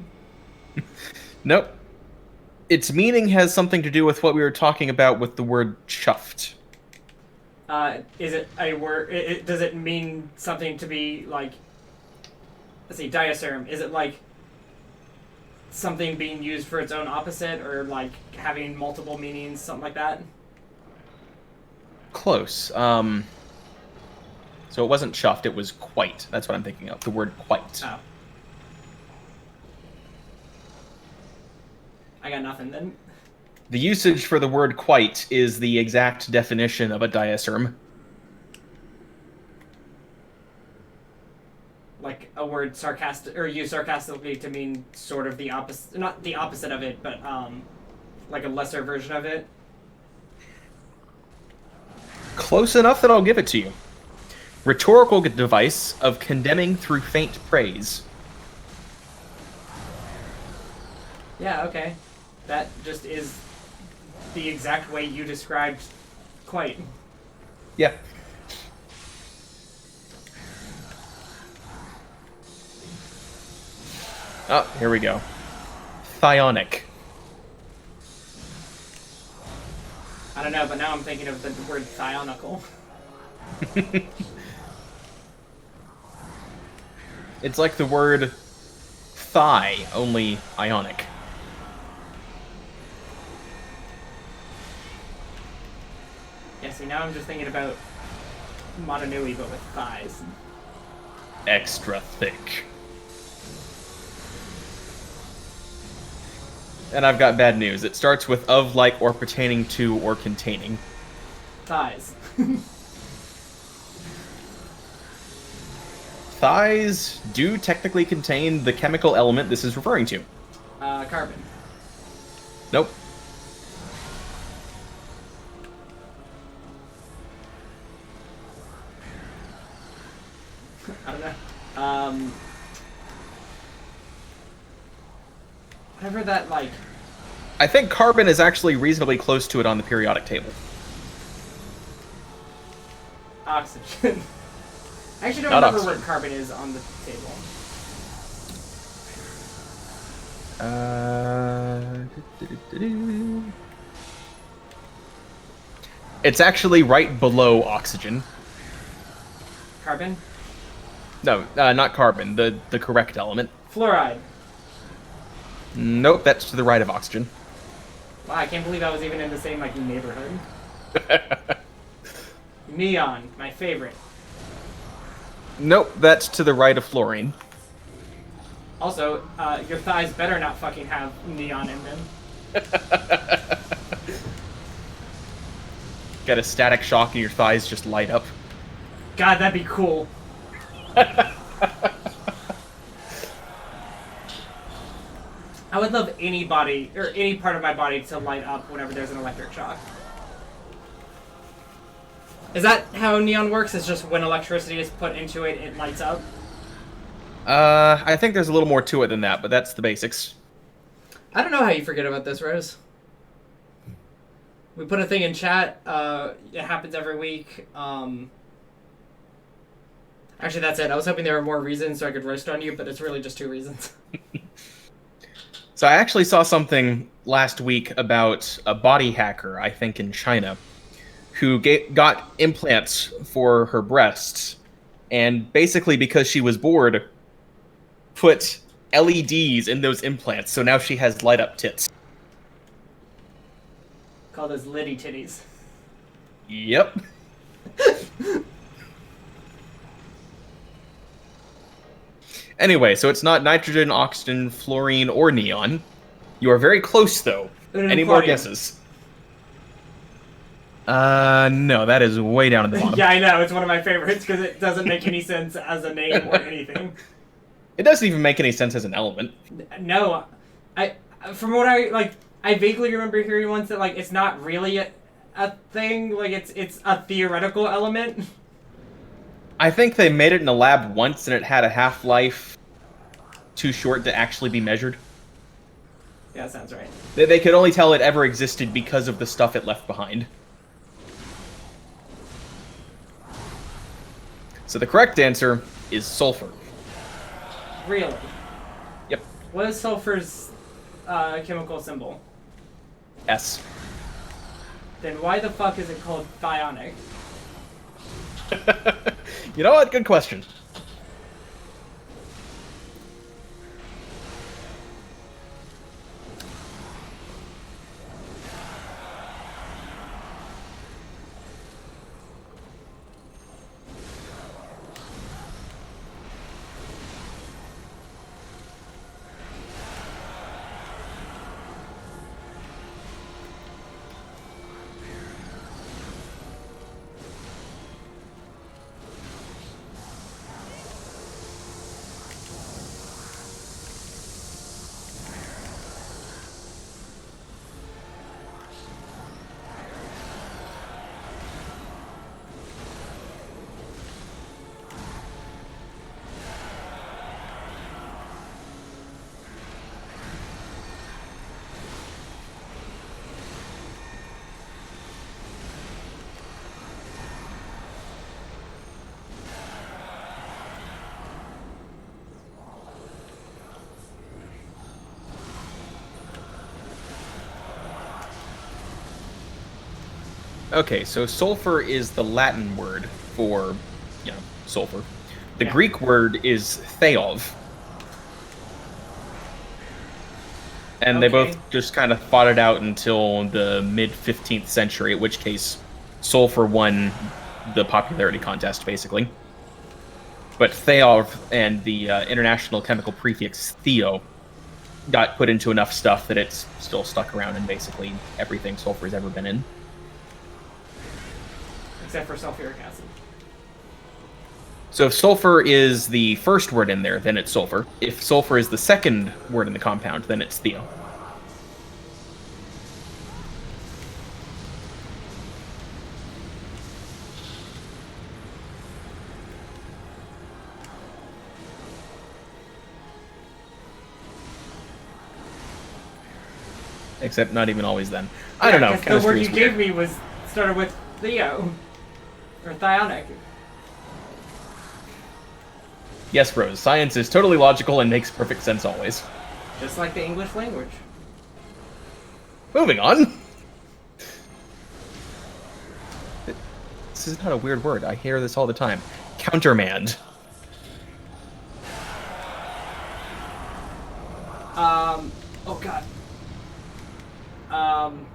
Nope. Its meaning has something to do with what we were talking about with the word chuffed. Is it a word? Does it mean something to be like? Let's see, diasyrm. Is it like something being used for its own opposite, or like having multiple meanings, something like that? Close. So it wasn't chuffed. It was quite. That's what I'm thinking of. The word quite. Oh. I got nothing then. The usage for the word quite is the exact definition of a diasyrm. Like a word sarcastic, or used sarcastically to mean sort of the opposite, not the opposite of it, but like a lesser version of it. Close enough that I'll give it to you. Rhetorical device of condemning through faint praise. Yeah, okay. That just is the exact way you described quite. Yeah. Oh, here we go. Thionic. I don't know, but now I'm thinking of the word thionical. It's like the word thigh, only ionic. Yeah, see, now I'm just thinking about Motonui, but with thighs. Extra thick. And I've got bad news. It starts with of, like, or pertaining to, or containing. Thighs. Thighs do technically contain the chemical element this is referring to. Carbon. Nope. I don't know. Whatever that, like... I think carbon is actually reasonably close to it on the periodic table. Oxygen. I actually don't Not remember oxygen. where carbon is on the table. It's actually right below oxygen. Carbon? No, not carbon. The correct element. Fluoride. Nope, that's to the right of oxygen. Wow, I can't believe I was even in the same, like, neighborhood. Neon, my favorite. Nope, that's to the right of fluorine. Also, your thighs better not fucking have neon in them. Get a static shock and your thighs just light up. God, that'd be cool. I would love any body, or any part of my body to light up whenever there's an electric shock. Is that how neon works? It's just when electricity is put into it, it lights up? I think there's a little more to it than that, but that's the basics. I don't know how you forget about this, Rose. We put a thing in chat. It happens every week. Actually, that's it. I was hoping there were more reasons so I could roast on you, but it's really just 2 reasons. So I actually saw something last week about a body hacker, I think in China, who got implants for her breasts, and basically because she was bored, put LEDs in those implants, so now she has light-up tits. Call those liddy titties. Yep. Anyway, so it's not nitrogen, oxygen, fluorine, or neon. You are very close, though. Any more guesses? No, that is way down at the bottom. Yeah, I know. It's one of my favorites because it doesn't make any sense as a name or anything. It doesn't even make any sense as an element. No, from what I vaguely remember hearing once that like it's not really a thing. Like it's a theoretical element. I think they made it in a lab once, and it had a half-life too short to actually be measured. Yeah, that sounds right. They could only tell it ever existed because of the stuff it left behind. So the correct answer is sulfur. Really? Yep. What is sulfur's chemical symbol? S. Then why the fuck is it called thionic? You know what? Good question. Okay, so sulfur is the Latin word for, sulfur. The Yeah. Greek word is theov. And they Okay. both just kind of fought it out until the mid 15th century, at which case sulfur won the popularity contest, basically. But theov and the international chemical prefix theo got put into enough stuff that it's still stuck around in basically everything sulfur has ever been in. Except for sulfuric acid. So if sulfur is the first word in there, then it's sulfur. If sulfur is the second word in the compound, then it's theo. Except not even always then. I don't know. The word you Chemistry is gave weird. me started with theo. Or thionic. Yes, Rose. Science is totally logical and makes perfect sense always. Just like the English language. Moving on. This is not a weird word. I hear this all the time. Countermand. Oh god. I'm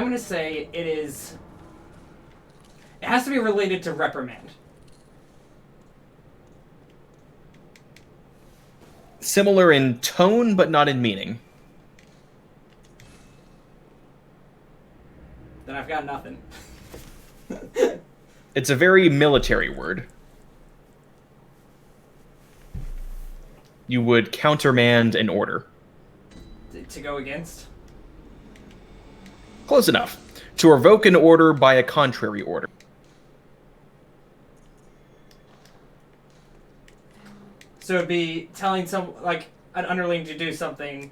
gonna say it is. It has to be related to reprimand. Similar in tone, but not in meaning. Then I've got nothing. It's a very military word. You would countermand an order. To go against? Close enough. To revoke an order by a contrary order. So it'd be telling like an underling to do something,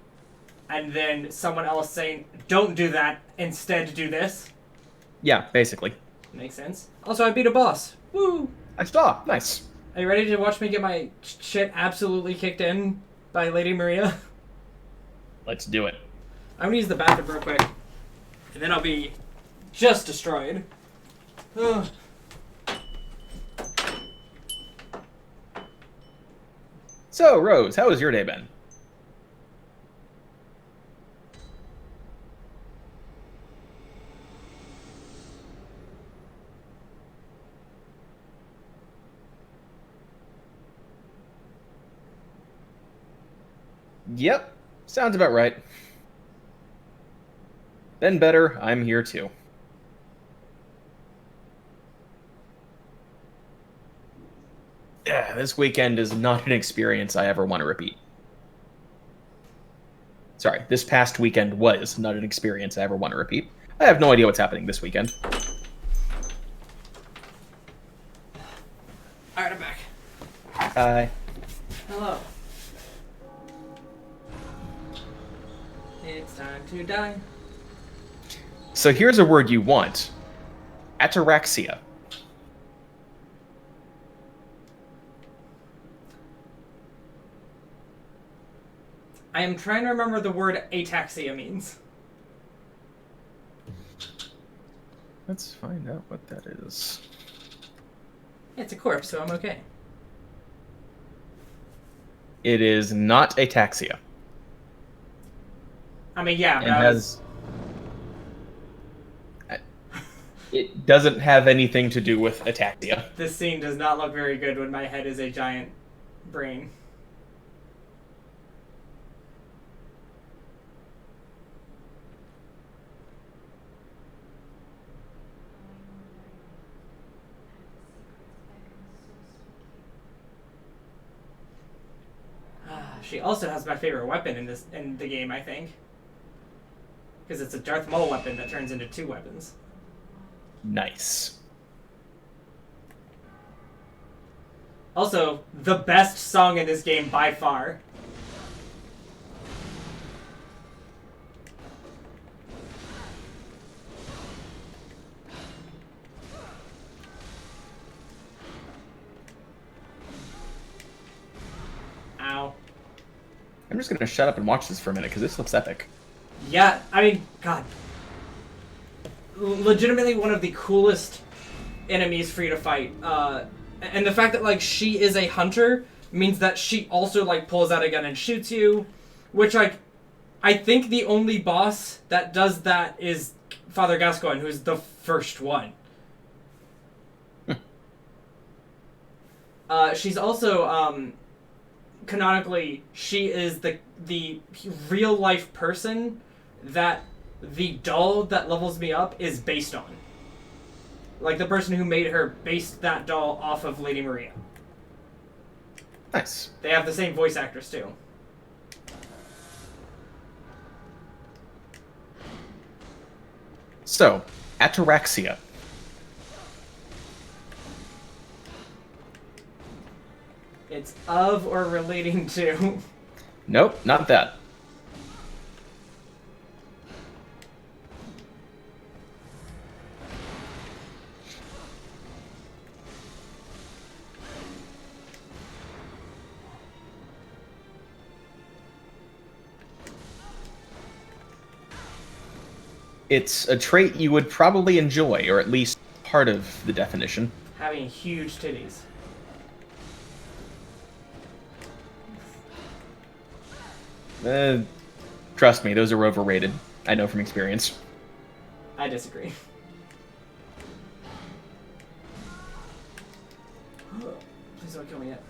and then someone else saying, "Don't do that. Instead, do this." Yeah, basically. Makes sense. Also, I beat a boss. Woo! I saw. Nice. Are you ready to watch me get my shit absolutely kicked in by Lady Maria? Let's do it. I'm gonna use the bathroom real quick, and then I'll be just destroyed. Ugh. So, Rose, how has your day been? Yep, sounds about right. Been better, I'm here too. Yeah, this weekend is not an experience I ever want to repeat. Sorry, this past weekend was not an experience I ever want to repeat. I have no idea what's happening this weekend. Alright, I'm back. Hi. Hello. It's time to die. So here's a word you want. Ataraxia. I am trying to remember the word ataxia means. Let's find out what that is. It's a corpse, so I'm okay. It is not ataxia. I mean, yeah, but It doesn't have anything to do with ataxia. this scene does not look very good when my head is a giant brain. She also has my favorite weapon in the game, I think. Because it's a Darth Maul weapon that turns into two weapons. Nice. Also, the best song in this game by far. Ow. I'm just gonna shut up and watch this for a minute because this looks epic. Yeah, I mean, God. legitimately one of the coolest enemies for you to fight. And the fact that like she is a hunter means that she also like pulls out a gun and shoots you, which like I think the only boss that does that is Father Gascoigne, who's the first one. She's also canonically she is the real life person that the doll that levels me up is based on. Like the person who made her based that doll off of Lady Maria. Nice. They have the same voice actress too. So, ataraxia. It's of or relating to. Nope, not that. It's a trait you would probably enjoy, or at least part of the definition. Having huge titties. Trust me, those are overrated. I know from experience. I disagree. Please don't kill me yet.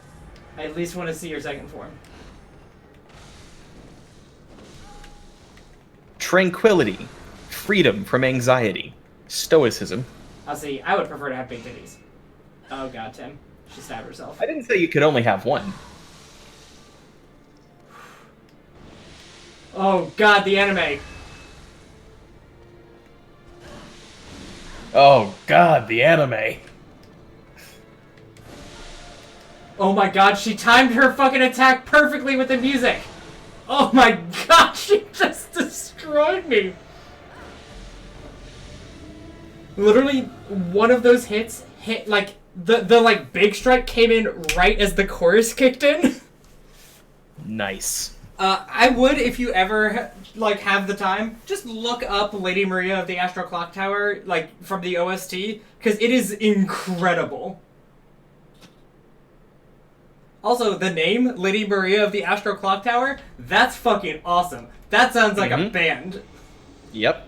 I at least want to see your second form. Tranquility. Freedom from anxiety. Stoicism. I'll see. I would prefer to have big titties. Oh god, Tim. She stabbed herself. I didn't say you could only have one. Oh god, the anime. Oh god, the anime. Oh my god, she timed her fucking attack perfectly with the music. Oh my god, she just destroyed me. Literally, one of those hits hit, like, the like, big strike came in right as the chorus kicked in. Nice. I would, if you ever, like, have the time, just look up Lady Maria of the Astral Clock Tower, like, from the OST, because it is incredible. Also, the name, Lady Maria of the Astral Clock Tower, that's fucking awesome. That sounds like a band. Yep.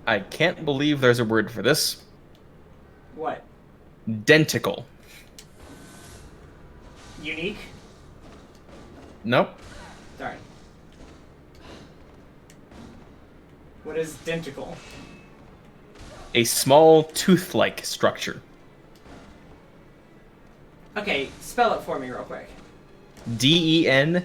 I can't believe there's a word for this. What? Denticle. Unique? Nope. Darn. What is denticle? A small tooth-like structure. Okay, spell it for me real quick. D-E-N-T-I-C-L-E.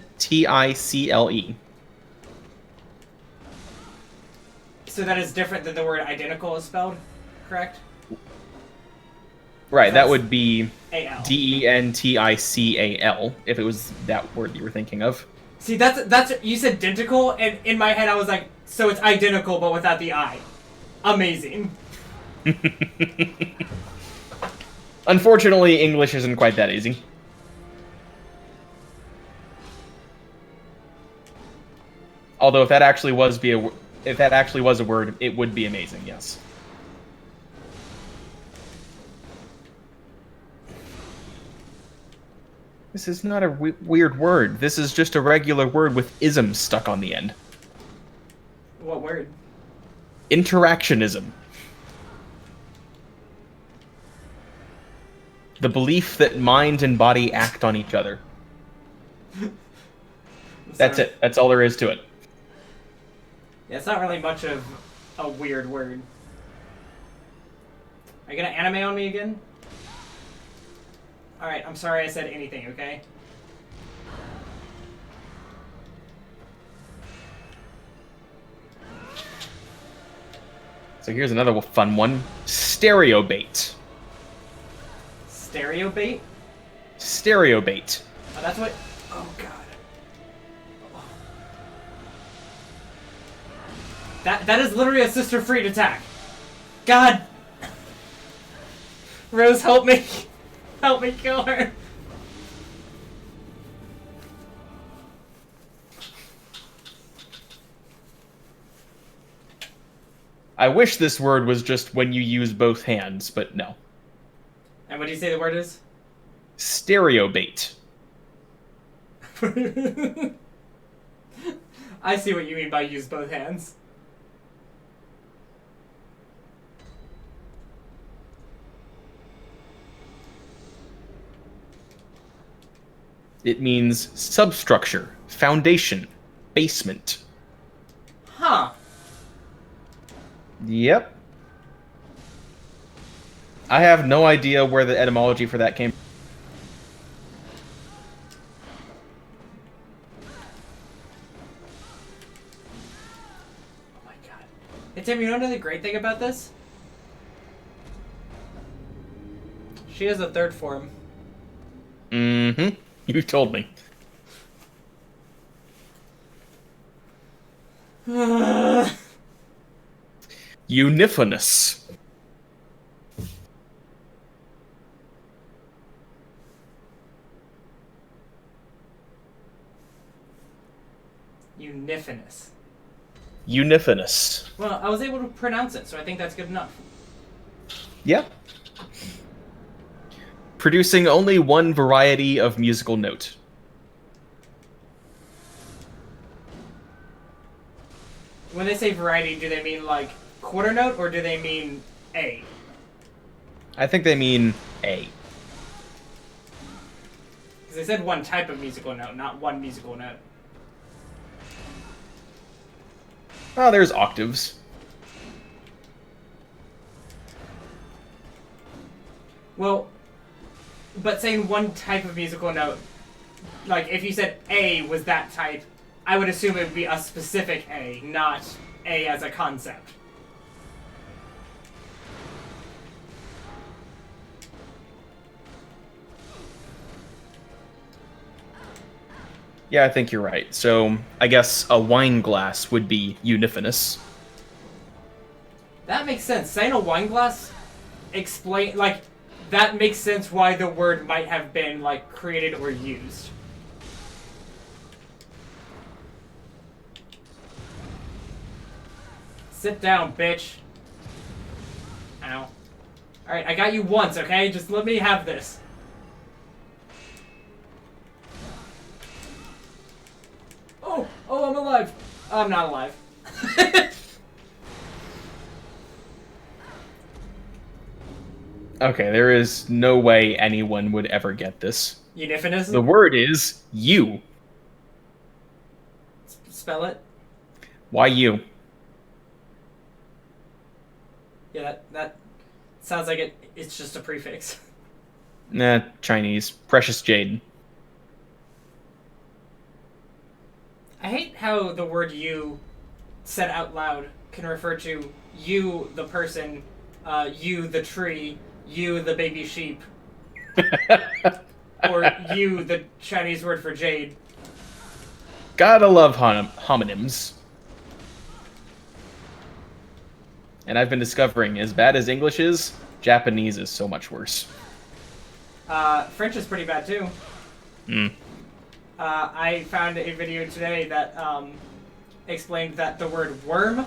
So that is different than the word identical is spelled, correct? Right, that would be A-L. D-E-N-T-I-C-A-L, if it was that word you were thinking of. See, that's you said dentical, and in my head I was like, so it's identical but without the I. Amazing. Unfortunately, English isn't quite that easy. Although if that actually was a word, it would be amazing, yes. This is not a weird word. This is just a regular word with ism stuck on the end. What word? Interactionism. The belief that mind and body act on each other. That's it. That's all there is to it. Yeah, it's not really much of a weird word. Are you gonna anime on me again? Alright, I'm sorry I said anything, okay? So here's another fun one. Stereo bait. Stereo bait? Stereo bait. Oh, that's what... Oh, God. That is literally a Sister Freed attack. God. Rose, help me. Help me kill her. I wish this word was just when you use both hands, but no. And what do you say the word is? Stereobait. I see what you mean by use both hands. It means substructure, foundation, basement. Huh. Yep. I have no idea where the etymology for that came from. Oh my god. Hey Tim, you know another great thing about this? She has a third form. Mm-hmm. You told me. Unifonous. Unifonous. Unifonous. Well, I was able to pronounce it, so I think that's good enough. Yeah. Producing only one variety of musical note. When they say variety, do they mean like quarter note or do they mean A? I think they mean A. Because they said one type of musical note, not one musical note. Oh, there's octaves. Well, but saying one type of musical note, like if you said A was that type, I would assume it would be a specific A, not A as a concept. Yeah, I think you're right. So, I guess a wine glass would be unifonous. That makes sense. Saying a wine glass, explain, like, that makes sense why the word might have been, like, created or used. Sit down, bitch. Ow. Alright, I got you once, okay? Just let me have this. Oh, I'm alive. I'm not alive. Okay, there is no way anyone would ever get this. Unifonous? The word is you. Spell it. Y-U. Yeah, that sounds like it's just a prefix. Nah, Chinese. Precious jade. I hate how the word you, said out loud, can refer to you, the person, you, the tree, you, the baby sheep, or you, the Chinese word for jade. Gotta love homonyms. And I've been discovering, as bad as English is, Japanese is so much worse. French is pretty bad too. I found a video today that explained that the word worm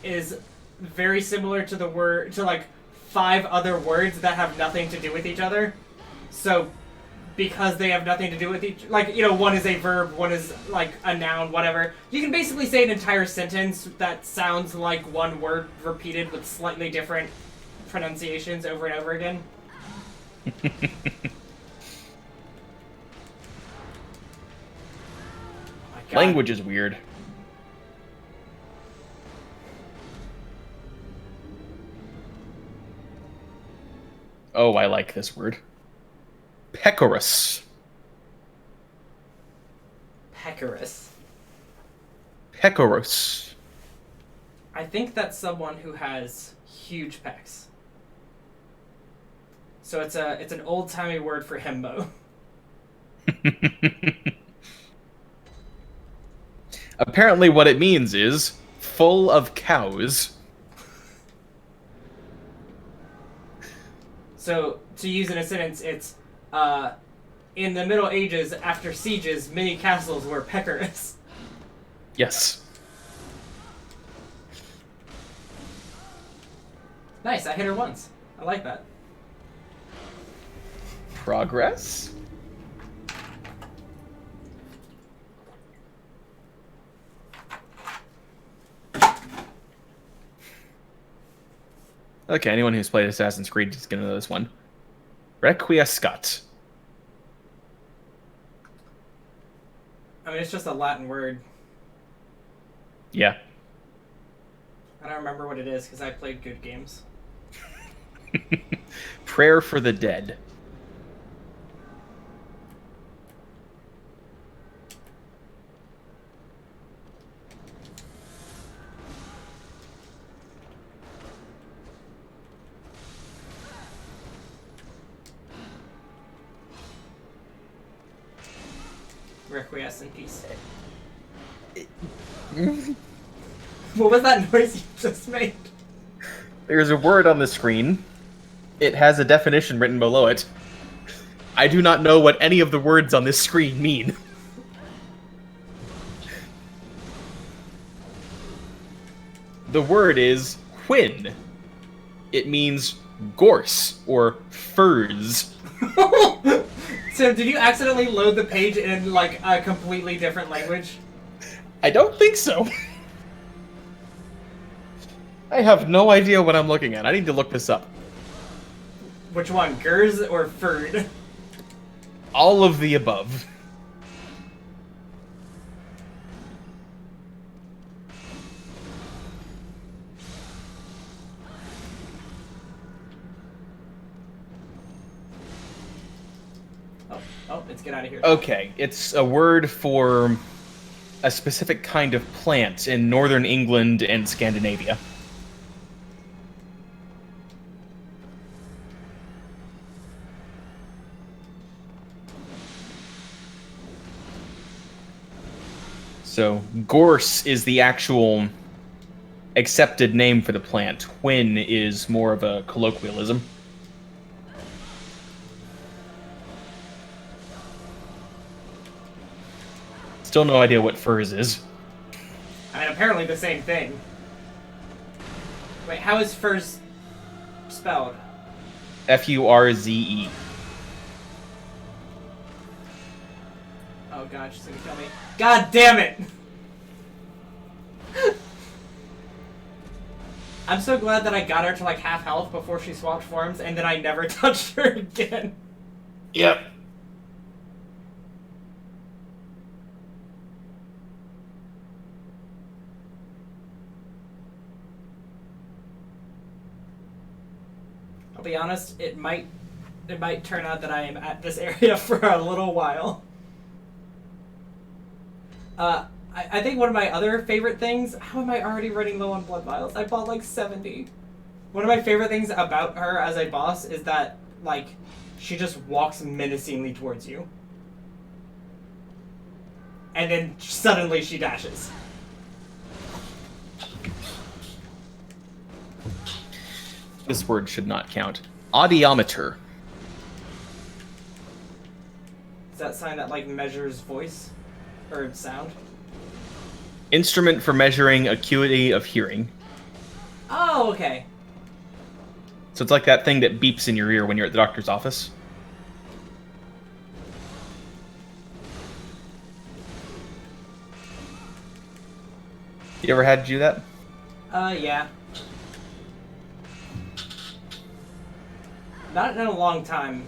is very similar to the word to like 5 other words that have nothing to do with each other. So because they have nothing to do with each, like, you know, one is a verb, one is like a noun, whatever. You can basically say an entire sentence that sounds like one word repeated with slightly different pronunciations over and over again. Language is weird. Oh, I like this word. Pecorous. Pecorous. Pecorous. I think that's someone who has huge pecs. So it's an old-timey word for himbo. Apparently what it means is full of cows. So, to use in a sentence, it's, in the Middle Ages, after sieges, many castles were pecorous. Yes. Nice, I hit her once. I like that. Progress? Okay, anyone who's played Assassin's Creed is going to know this one. Requiescat. I mean, it's just a Latin word. Yeah. I don't remember what it is because I played good games. Prayer for the dead. Requiesce in peace. What was that noise you just made? There's a word on the screen. It has a definition written below it. I do not know what any of the words on this screen mean. The word is Hwyn. It means gorse or furs. So, did you accidentally load the page in, like, a completely different language? I don't think so. I have no idea what I'm looking at. I need to look this up. Which one, Gers or Ferd? All of the above. Oh, let's get out of here. Okay, it's a word for a specific kind of plant in northern England and Scandinavia. So, gorse is the actual accepted name for the plant. Hwyn is more of a colloquialism. Still no idea what furs is. I mean, apparently the same thing. Wait, how is furs spelled? Furze. Oh god, she's gonna kill me. God damn it! I'm so glad that I got her to like half health before she swapped forms, and then I never touched her again. Yep. I'll be honest, it might turn out that I am at this area for a little while. I think one of my other favorite things... How am I already running low on blood vials? I bought like 70. One of my favorite things about her as a boss is that, like, she just walks menacingly towards you. And then suddenly she dashes. This word should not count. Audiometer. Is that sign that, like, measures voice? Or sound? Instrument for measuring acuity of hearing. Oh, okay. So it's like that thing that beeps in your ear when you're at the doctor's office. You ever had to do that? Yeah. Not in a long time.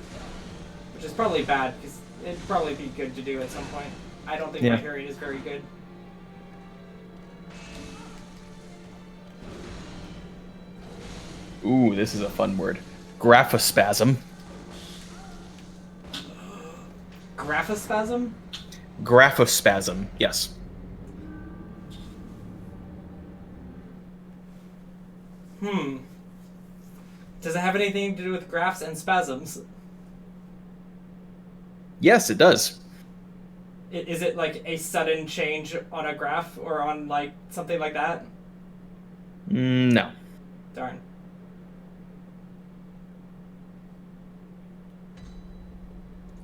Which is probably bad, because it'd probably be good to do at some point. I don't think my hearing is very good. Ooh, this is a fun word. Graphospasm. Graphospasm? Graphospasm, yes. Does it have anything to do with graphs and spasms? Yes, it does. Is it like a sudden change on a graph or on like something like that? No. Darn.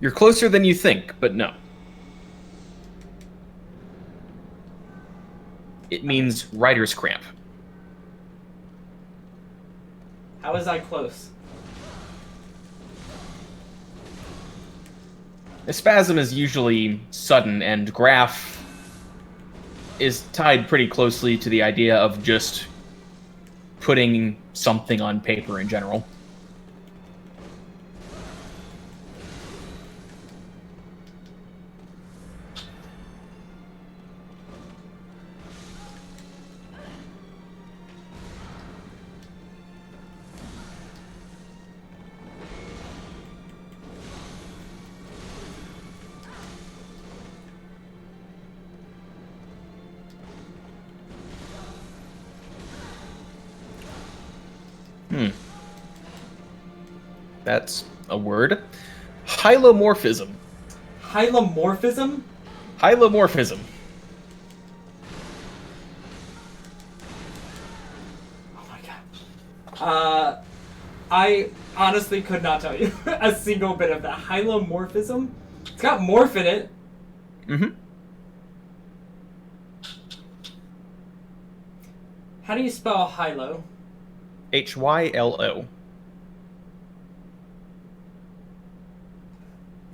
You're closer than you think, but no. It means writer's cramp. How was I close? A spasm is usually sudden, and graph is tied pretty closely to the idea of just putting something on paper in general. That's a word. Hylomorphism. Hylomorphism? Hylomorphism. Oh my god. I honestly could not tell you a single bit of that. Hylomorphism? It's got morph in it. Mm-hmm. How do you spell hylo? Hylo.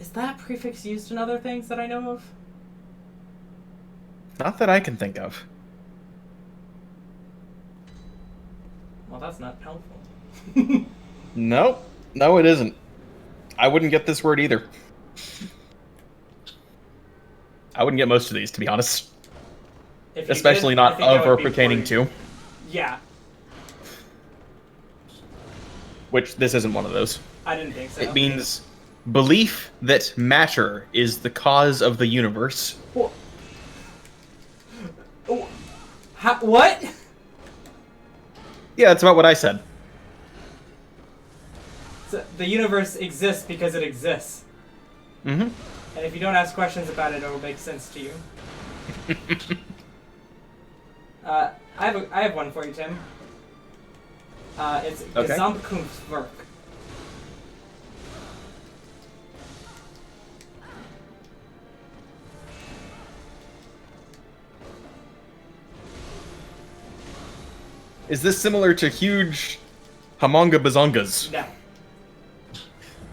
Is that prefix used in other things that I know of? Not that I can think of. Well, that's not helpful. Nope. No, it isn't. I wouldn't get this word either. I wouldn't get most of these, to be honest. Especially not of or pertaining to. Yeah. Which, this isn't one of those. I didn't think so. It means belief that matter is the cause of the universe. What? What? Yeah, that's about what I said. So the universe exists because it exists. Mm-hmm. And if you don't ask questions about it, it'll make sense to you. I have one for you, Tim. It's okay. Gesamtkunstwerk. Is this similar to huge Hamonga Bazongas? No.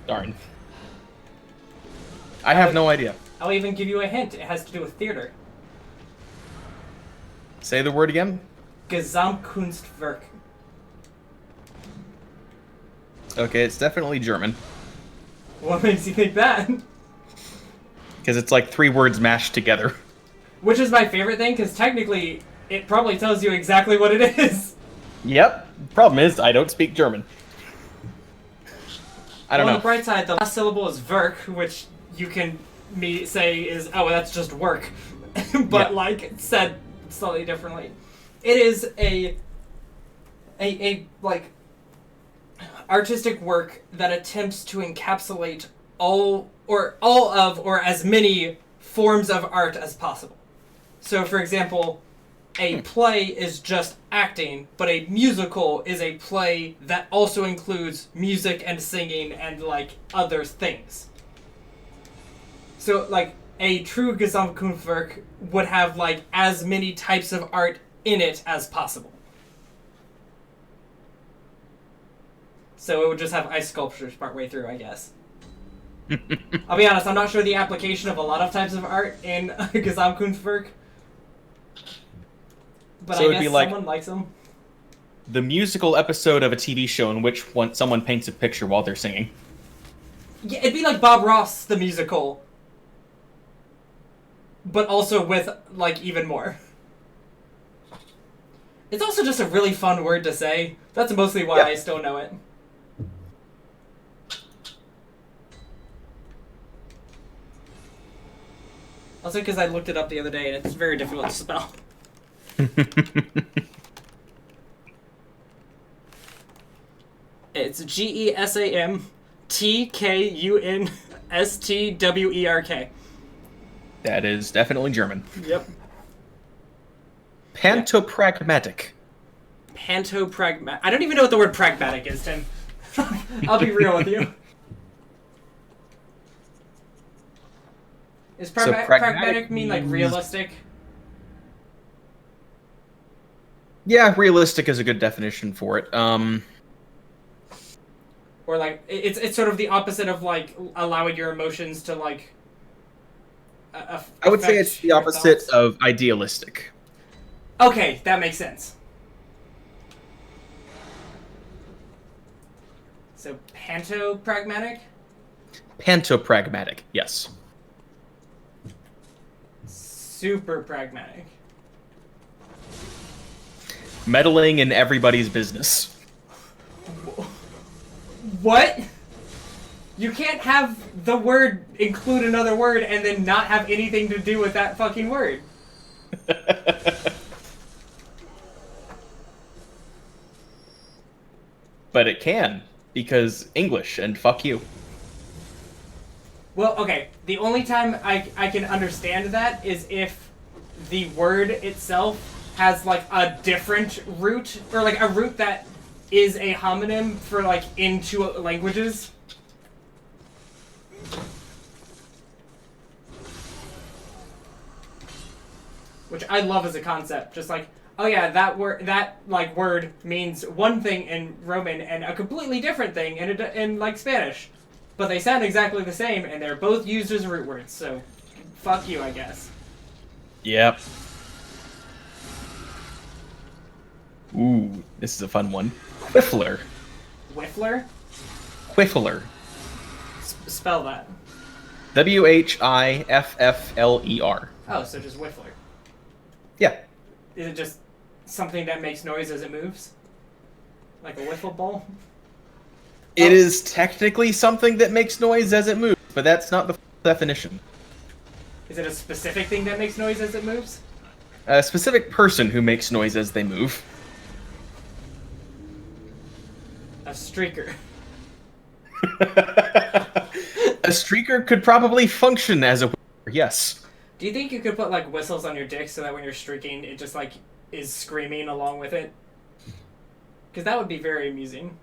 Darn. I have no idea. I'll even give you a hint. It has to do with theater. Say the word again. Gesamtkunstwerk. Okay, it's definitely German. What makes you think that? Because it's like 3 words mashed together. Which is my favorite thing, because technically it probably tells you exactly what it is. Yep. Problem is, I don't speak German. I don't know. On the bright side, the last syllable is Werk, which you can say is, oh, that's just work. But, yeah. like, said slightly differently. It is a like, artistic work that attempts to encapsulate all of, or as many forms of art as possible. So, for example, a play is just acting, but a musical is a play that also includes music and singing and, like, other things. So, like, a true Gesamtkunstwerk would have, like, as many types of art in it as possible. So it would just have ice sculptures partway through, I guess. I'll be honest, I'm not sure the application of a lot of types of art in Gesamtkunstwerk. But so I guess someone likes them. The musical episode of a TV show in which someone paints a picture while they're singing. Yeah, it'd be like Bob Ross, the musical. But also with, like, even more. It's also just a really fun word to say. That's mostly why I still know it. Also because I looked it up the other day and it's very difficult to spell. It's Gesamtkunstwerk. That is definitely German. Yep. Pantopragmatic. Pantopragmatic. I don't even know what the word pragmatic is, Tim. I'll be real with you. Is pragmatic mean, like, realistic? Yeah, realistic is a good definition for it. or like it's sort of the opposite of like allowing your emotions to like. I would say it's the opposite of idealistic. Okay, that makes sense. So pantopragmatic? Pantopragmatic, yes. Super pragmatic. Meddling in everybody's business. What? You can't have the word include another word and then not have anything to do with that fucking word. But it can, because English, and fuck you. Well, okay, the only time I can understand that is if the word itself has, like, a different root, or, like, a root that is a homonym for, like, in two languages. Which I love as a concept, just like, oh yeah, that word means one thing in Roman and a completely different thing in like Spanish, but they sound exactly the same and they're both used as root words. So, fuck you, I guess. Yep. Ooh, this is a fun one. Whiffler. Whiffler? Whiffler. Spell that. Whiffler. Oh, so just whiffler. Yeah. Is it just something that makes noise as it moves? Like a wiffle ball? It is technically something that makes noise as it moves, but that's not the definition. Is it a specific thing that makes noise as it moves? A specific person who makes noise as they move. A streaker. A streaker could probably function as a whiffler, yes. Do you think you could put, like, whistles on your dick so that when you're streaking, it just, like, is screaming along with it? Because that would be very amusing.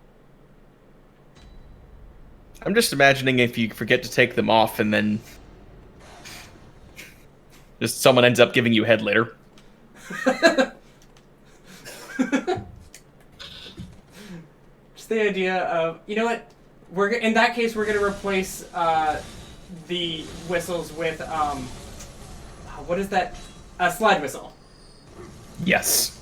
I'm just imagining if you forget to take them off and then just someone ends up giving you head later. Just the idea of, you know what? In that case, we're going to replace the whistles with... what is that? A slide whistle. Yes.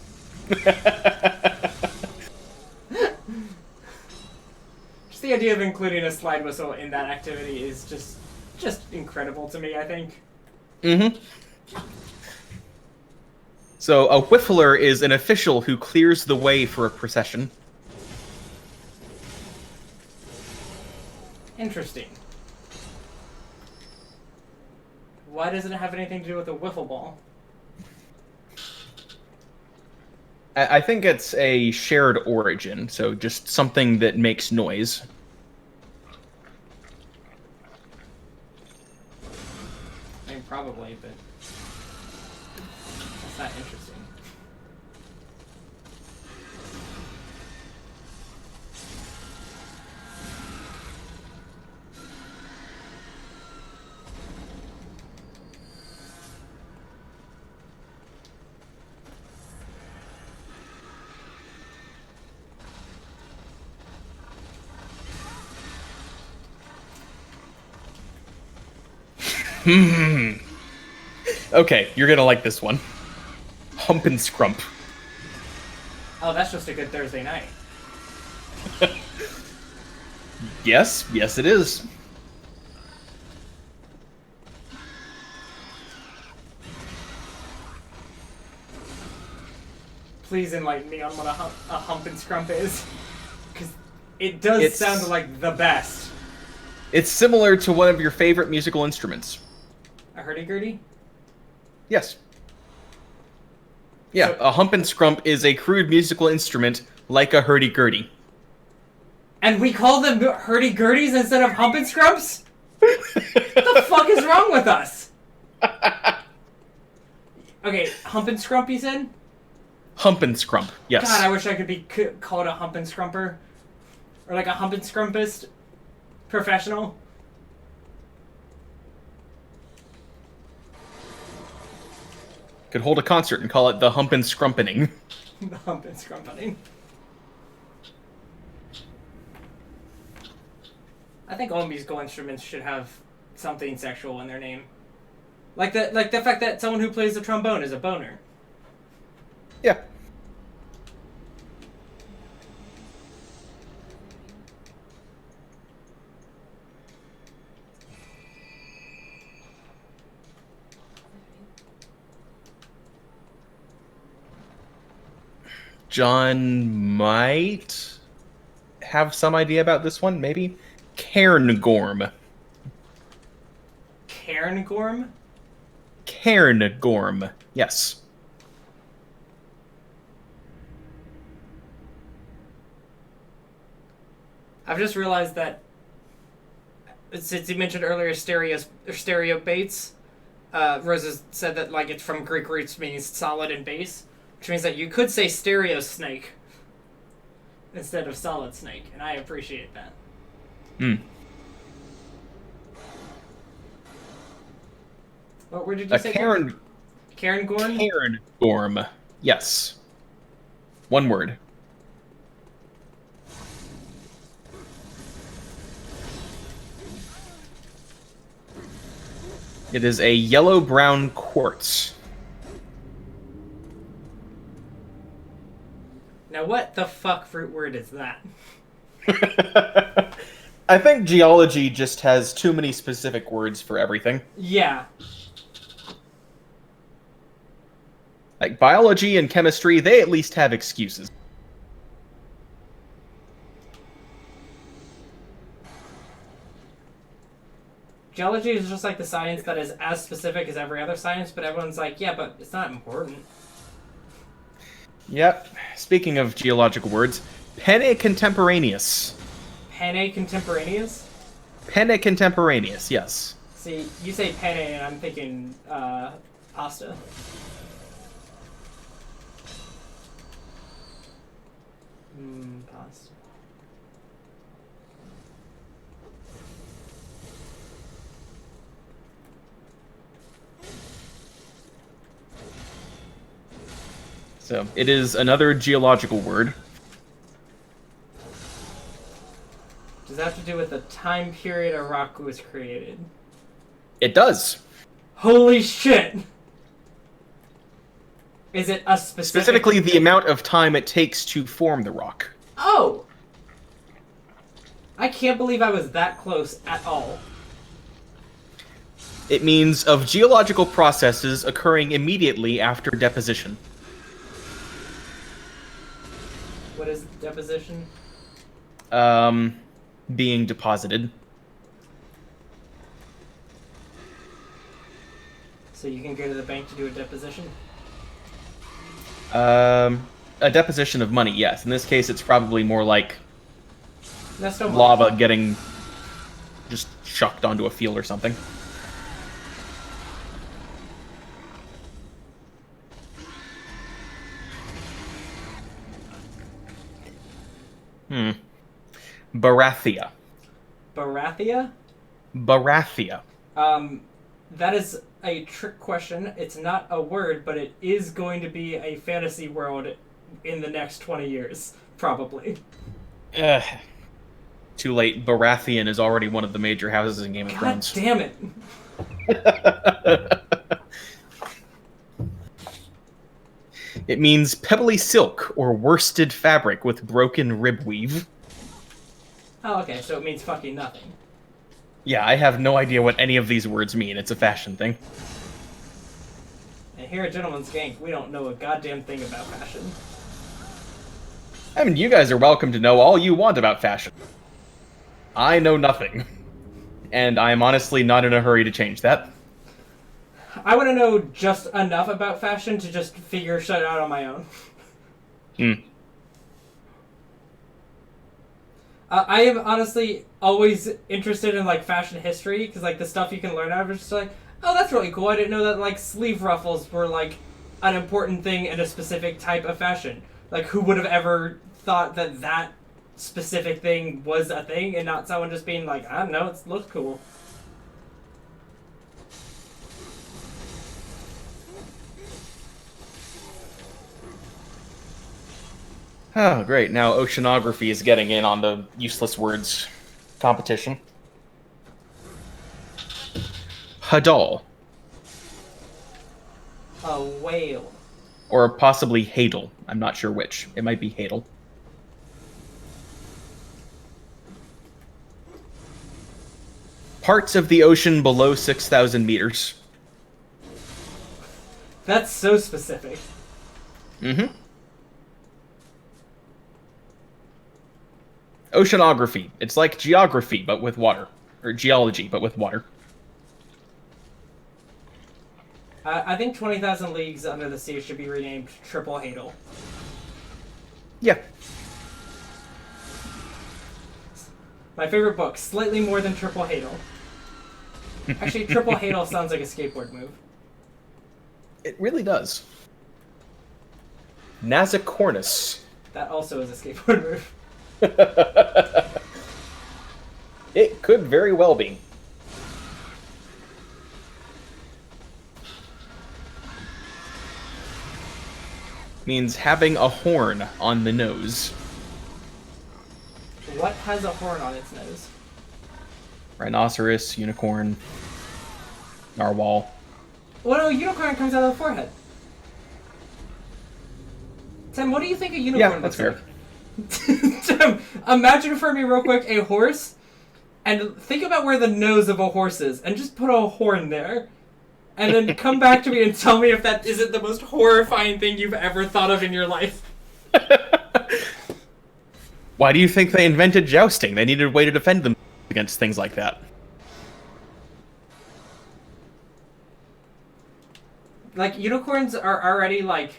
Just the idea of including a slide whistle in that activity is just incredible to me, I think. Mm-hmm. So a whiffler is an official who clears the way for a procession. Interesting. Why doesn't it have anything to do with a wiffle ball? I think it's a shared origin, so just something that makes noise. I mean, probably, but that's not interesting. Okay, you're gonna like this one. Hump and Scrump. Oh, that's just a good Thursday night. Yes it is. Please enlighten me on what a hump and scrump is. Because it does sound like the best. It's similar to one of your favorite musical instruments. A hurdy-gurdy? Yes. Yeah, a hump and scrump is a crude musical instrument like a hurdy-gurdy. And we call them hurdy-gurdies instead of hump and scrumps? What the fuck is wrong with us? Okay, hump and scrump, you said? Hump and scrump, yes. God, I wish I could be called a hump and scrumper. Or like a hump and scrumpist professional. Could hold a concert and call it the Hump and Scrumpening. The hump and scrumpening. I think all musical instruments should have something sexual in their name. Like the fact that someone who plays the trombone is a boner. Yeah. John might have some idea about this one, maybe. Cairngorm. Cairngorm? Cairngorm, yes. I've just realized that since you mentioned earlier stereo baits, Rosa said that like it's from Greek roots means solid and base, which means that you could say stereo snake instead of solid snake, and I appreciate that. Hmm. Where did you say? Cairngorm? Cairngorm, yes. One word. It is a yellow-brown quartz. Now what the fuck fruit word is that? I think geology just has too many specific words for everything. Yeah. Like biology and chemistry, they at least have excuses. Geology is just like the science that is as specific as every other science, but everyone's like, yeah, but it's not important. Yep. Speaking of geological words, penne contemporaneous. Penne contemporaneous? Penne contemporaneous, yes. See, you say penne and I'm thinking pasta. Pasta. So, it is another geological word. Does that have to do with the time period a rock was created? It does. Holy shit! Is it a specific... Specifically, the amount of time it takes to form the rock. Oh! I can't believe I was that close at all. It means of geological processes occurring immediately after deposition. What is deposition? Being deposited. So you can go to the bank to do a deposition? A deposition of money, yes. In this case, it's probably more like That's no lava getting just chucked onto a field or something. Barathia. Barathia? Barathia. That is a trick question. It's not a word, but it is going to be a fantasy world in the next 20 years, probably. Too late. Baratheon is already one of the major houses in Game of Thrones. God damn it! It means pebbly silk or worsted fabric with broken rib weave. Oh, okay, so it means fucking nothing. Yeah, I have no idea what any of these words mean. It's a fashion thing. And here at Gentleman's Gank, we don't know a goddamn thing about fashion. I mean, you guys are welcome to know all you want about fashion. I know nothing. And I'm honestly not in a hurry to change that. I want to know just enough about fashion to just figure shit out on my own. I am honestly always interested in like fashion history because like the stuff you can learn out of it's just like, oh, that's really cool. I didn't know that like sleeve ruffles were like an important thing in a specific type of fashion. Like who would have ever thought that that specific thing was a thing and not someone just being like, I don't know, it looks cool. Oh, great. Now oceanography is getting in on the useless words competition. Hadal. A whale. Or possibly Hadal. I'm not sure which. It might be Hadal. Parts of the ocean below 6,000 meters. That's so specific. Mm-hmm. Oceanography. It's like geography, but with water. Or geology, but with water. I think 20,000 Leagues Under the Sea should be renamed Triple Hadal. Yeah. My favorite book, slightly more than Triple Hadal. Actually, Triple Hadal sounds like a skateboard move. It really does. Nazicornis. That also is a skateboard move. It could very well be. Means having a horn on the nose. What has a horn on its nose? Rhinoceros, unicorn, narwhal. Well, no, unicorn comes out of the forehead. Tim, what do you think a unicorn looks like? Tim, imagine for me real quick a horse, and think about where the nose of a horse is, and just put a horn there. And then come back to me and tell me if that isn't the most horrifying thing you've ever thought of in your life. Why do you think they invented jousting? They needed a way to defend them against things like that. Like, unicorns are already, like,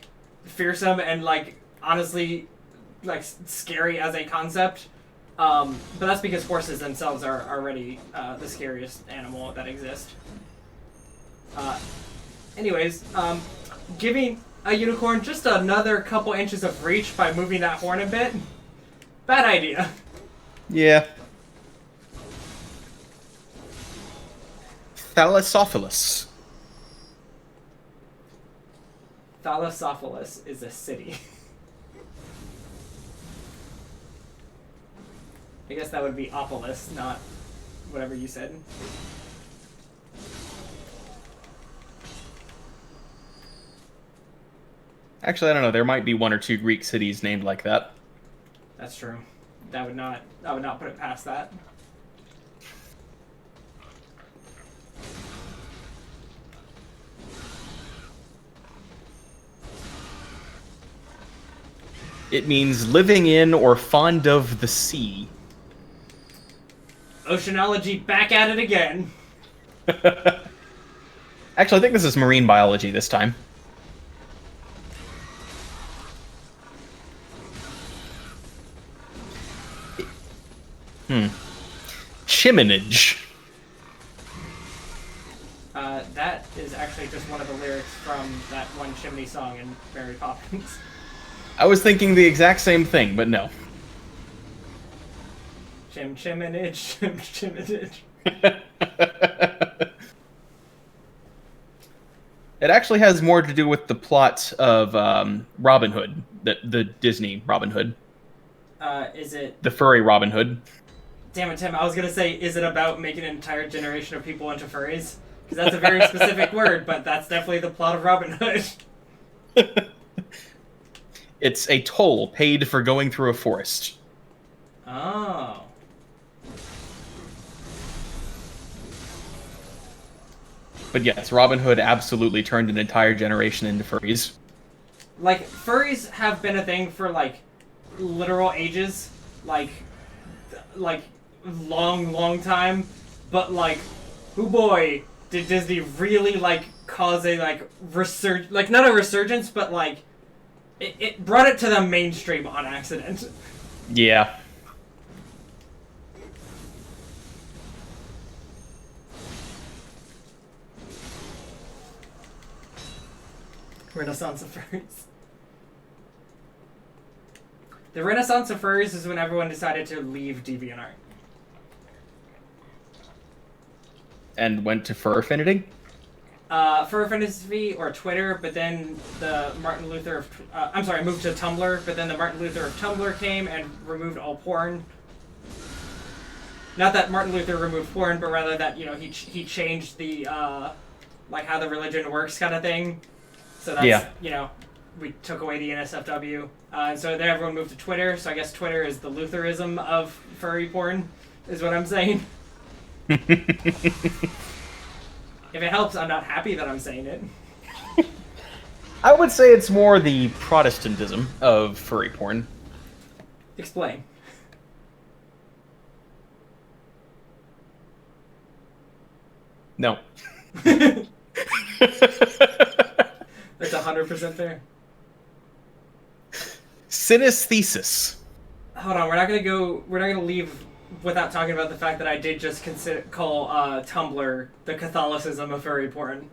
fearsome and, like, honestly, like, scary as a concept. But that's because horses themselves are already the scariest animal that exists. Anyways, giving a unicorn just another couple inches of reach by moving that horn a bit, bad idea. Yeah. Thalassophilus. Thalassophilus is a city. I guess that would be Opolis, not whatever you said. Actually, I don't know. There might be one or two Greek cities named like that. That's true. I would not put it past that. It means living in or fond of the sea. Oceanology back at it again. Actually, I think this is marine biology this time. Chiminage. That is actually just one of the lyrics from that one Chimney song in Mary Poppins. I was thinking the exact same thing, but no. Chiminage, chiminage. It actually has more to do with the plot of Robin Hood, the Disney Robin Hood. Is it... The furry Robin Hood. Damn it, Tim, I was gonna say, is it about making an entire generation of people into furries? Because that's a very specific word, but that's definitely the plot of Robin Hood. It's a toll paid for going through a forest. Oh. But yes, Robin Hood absolutely turned an entire generation into furries. Like, furries have been a thing for, like, literal ages. Like, long time. But, like, oh boy, did Disney really, like, cause a, like, like, not a resurgence, but, like, it brought it to the mainstream on accident. Yeah. Renaissance of furries. The Renaissance of furries is when everyone decided to leave DeviantArt. And went to Fur Affinity? Fur Affinity or Twitter, but then the Martin Luther of... moved to Tumblr, but then the Martin Luther of Tumblr came and removed all porn. not that Martin Luther removed porn, but rather that he changed the like how the religion works kind of thing. So that's we took away the NSFW, and so then everyone moved to Twitter. So I guess Twitter is the Lutherism of furry porn, is what I'm saying. If it helps, I'm not happy that I'm saying it. I would say it's more the Protestantism of furry porn. Explain. No. That's 100% fair. Synesthesis. Hold on, we're not gonna leave without talking about the fact that I did just call Tumblr the Catholicism of furry porn.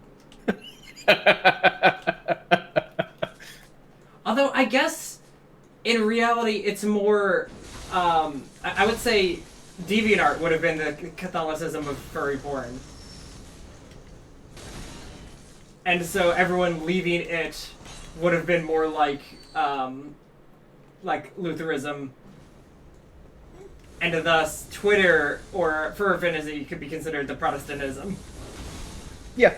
Although I guess in reality it's more I would say DeviantArt would have been the Catholicism of furry porn. And so everyone leaving it would have been more like Lutheranism. And thus Twitter or fur affinity could be considered the Protestantism. Yeah.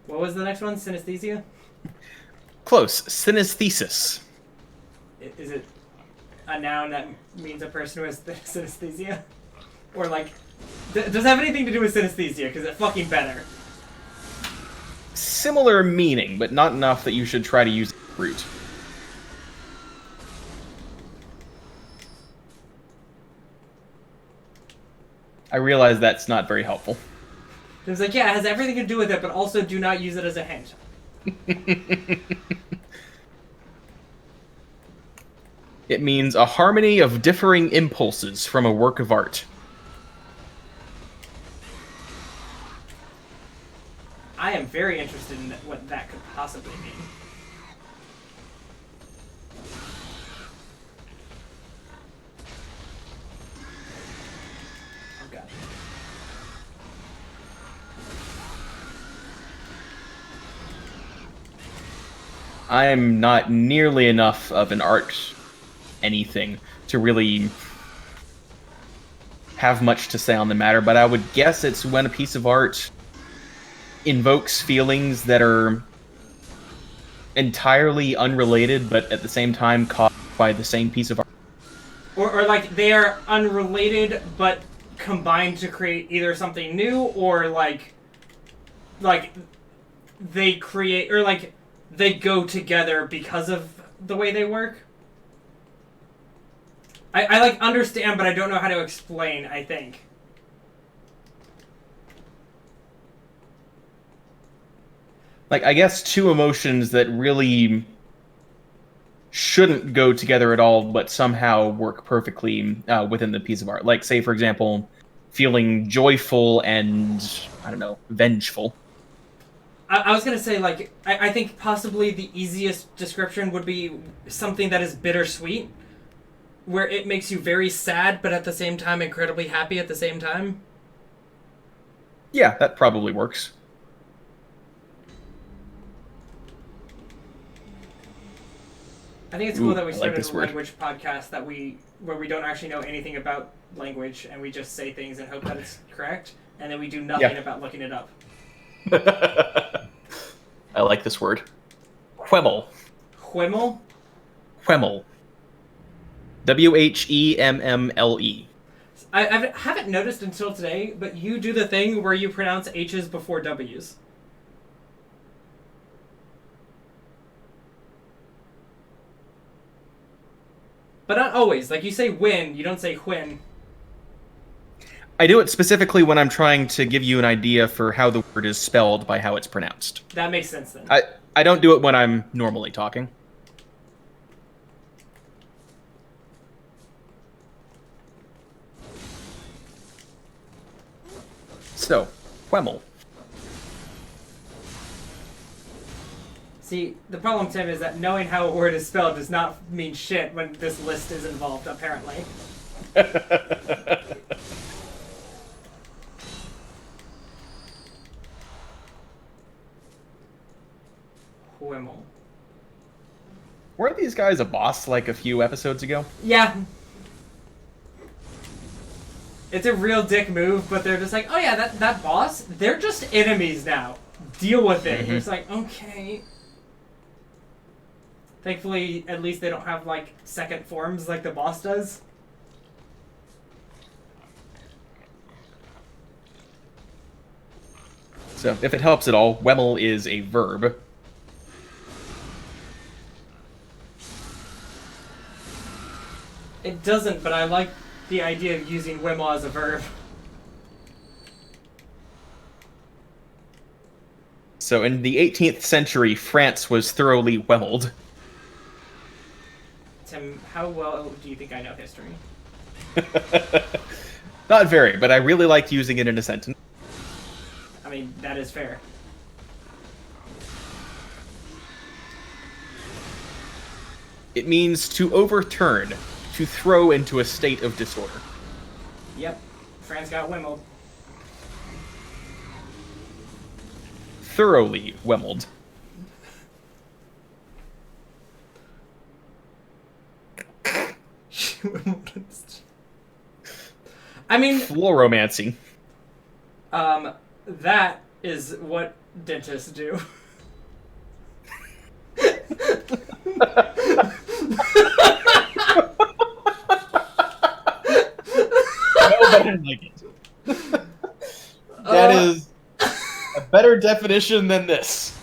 What was the next one? Synesthesia? Close. Synesthesis. Is it a noun that means a person who has synesthesia? Or like, does it have anything to do with synesthesia? Because it fucking better. Similar meaning, but not enough that you should try to use root. I realize that's not very helpful. It was like, yeah, it has everything to do with it, but also do not use it as a hint. It means a harmony of differing impulses from a work of art. I am very interested in what that could possibly mean. Oh god. I am not nearly enough of an art anything to really have much to say on the matter, but I would guess it's when a piece of art invokes feelings that are entirely unrelated, but at the same time caused by the same piece of art. Or like they are unrelated, but combined to create either something new, or like they create, or like they go together because of the way they work. I like understand, but I don't know how to explain, I think. Like, I guess two emotions that really shouldn't go together at all, but somehow work perfectly within the piece of art. Like, say, for example, feeling joyful and, I don't know, vengeful. I was going to say, like, I think possibly the easiest description would be something that is bittersweet, where it makes you very sad, but at the same time incredibly happy at the same time. Yeah, that probably works. I think it's cool that we started like a language podcast where we don't actually know anything about language, and we just say things and hope that it's correct, and then we do nothing about looking it up. I like this word. Whemel. Whemel? Whemel. Whemmle. I haven't noticed until today, but you do the thing where you pronounce H's before W's. But not always. Like, you say when, you don't say when. I do it specifically when I'm trying to give you an idea for how the word is spelled by how it's pronounced. That makes sense then. I don't do it when I'm normally talking. So, Whemel. See, the problem, Tim, is that knowing how a word is spelled does not mean shit when this list is involved, apparently. these guys a boss like a few episodes ago? Yeah. It's a real dick move, but they're just like, oh yeah, that boss, they're just enemies now. Deal with it. Mm-hmm. It's like, okay. Thankfully, at least they don't have, like, second forms like the boss does. So, if it helps at all, Wemmel is a verb. It doesn't, but I like the idea of using Wemmel as a verb. So, in the 18th century, France was thoroughly wemmeled. Tim, how well do you think I know history? Not very, but I really liked using it in a sentence. I mean, that is fair. It means to overturn, to throw into a state of disorder. Yep. France got Wemmeled. Thoroughly wemmeled. I mean, Fluoromancy. that is what dentists do. But I like it. That is a better definition than this.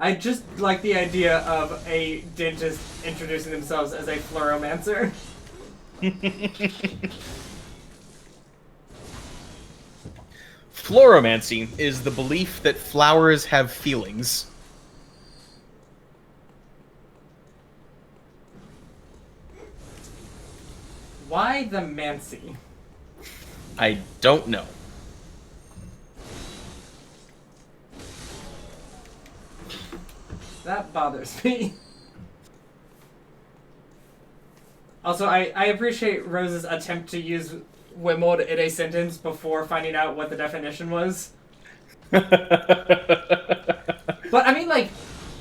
I just like the idea of a dentist introducing themselves as a fluoromancer. Fluoromancy is the belief that flowers have feelings. Why the Mancy? I don't know. That bothers me. Also, I appreciate Rose's attempt to use Wimmold in a sentence before finding out what the definition was. But, I mean, like,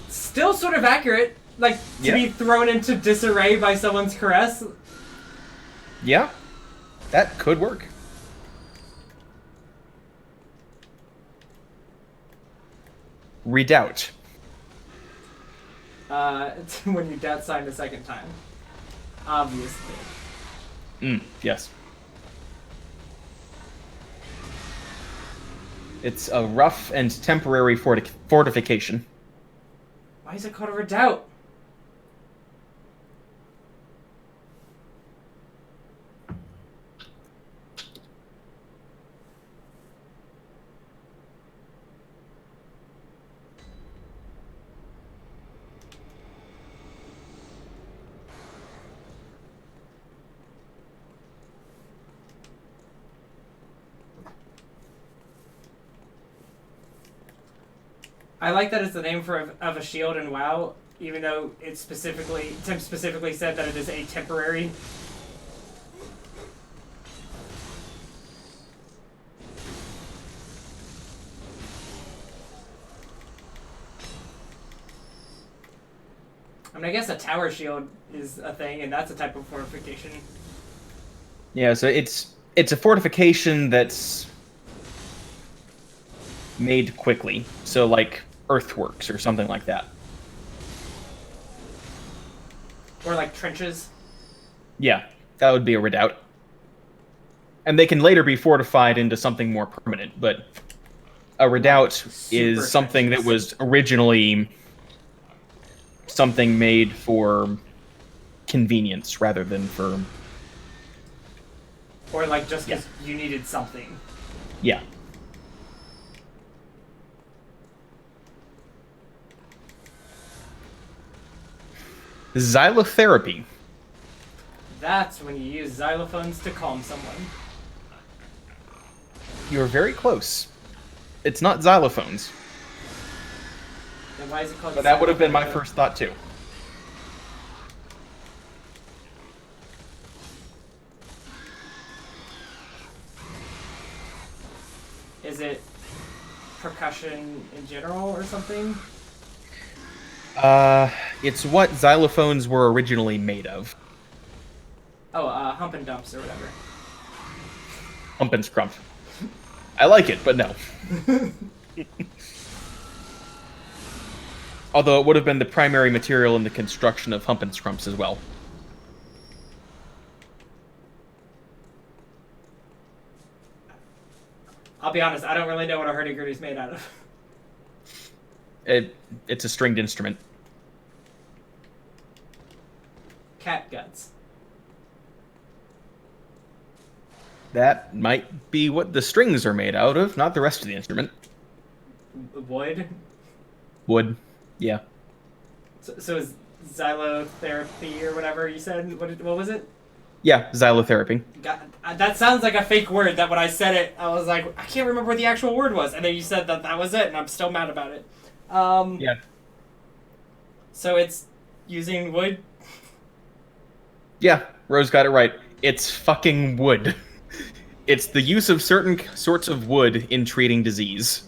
still sort of accurate. Like, to be thrown into disarray by someone's caress. Yeah, that could work. Redoubt. It's when you doubt sign the second time. Obviously. Yes. It's a rough and temporary fortification. Why is it called a redoubt? I like that it's the name of a shield in WoW, even though Tim specifically said that it is a temporary. I mean, I guess a tower shield is a thing, and that's a type of fortification. Yeah, so it's a fortification that's made quickly. So like earthworks or something like that. Or like trenches. Yeah, that would be a redoubt. And they can later be fortified into something more permanent, but a redoubt is something that was originally something made for convenience rather than for... Or like just because you needed something. Yeah. Xylotherapy. That's when you use xylophones to calm someone. You're very close. It's not xylophones. Then why is it called? But that would have been my first thought too. Is it percussion in general or something? It's what xylophones were originally made of. Oh, hump and dumps or whatever. Hump and scrump. I like it, but no. Although it would have been the primary material in the construction of hump and scrumps as well. I'll be honest, I don't really know what a hurdy-gurdy's made out of. It's a stringed instrument. Cat guts. That might be what the strings are made out of, not the rest of the instrument. Wood? Wood. Yeah. So is xylotherapy or whatever you said? What was it? Yeah, xylotherapy. God, that sounds like a fake word that when I said it, I was like, I can't remember what the actual word was. And then you said that was it, and I'm still mad about it. Yeah. So it's using wood? Yeah, Rose got it right. It's fucking wood. It's the use of certain sorts of wood in treating disease.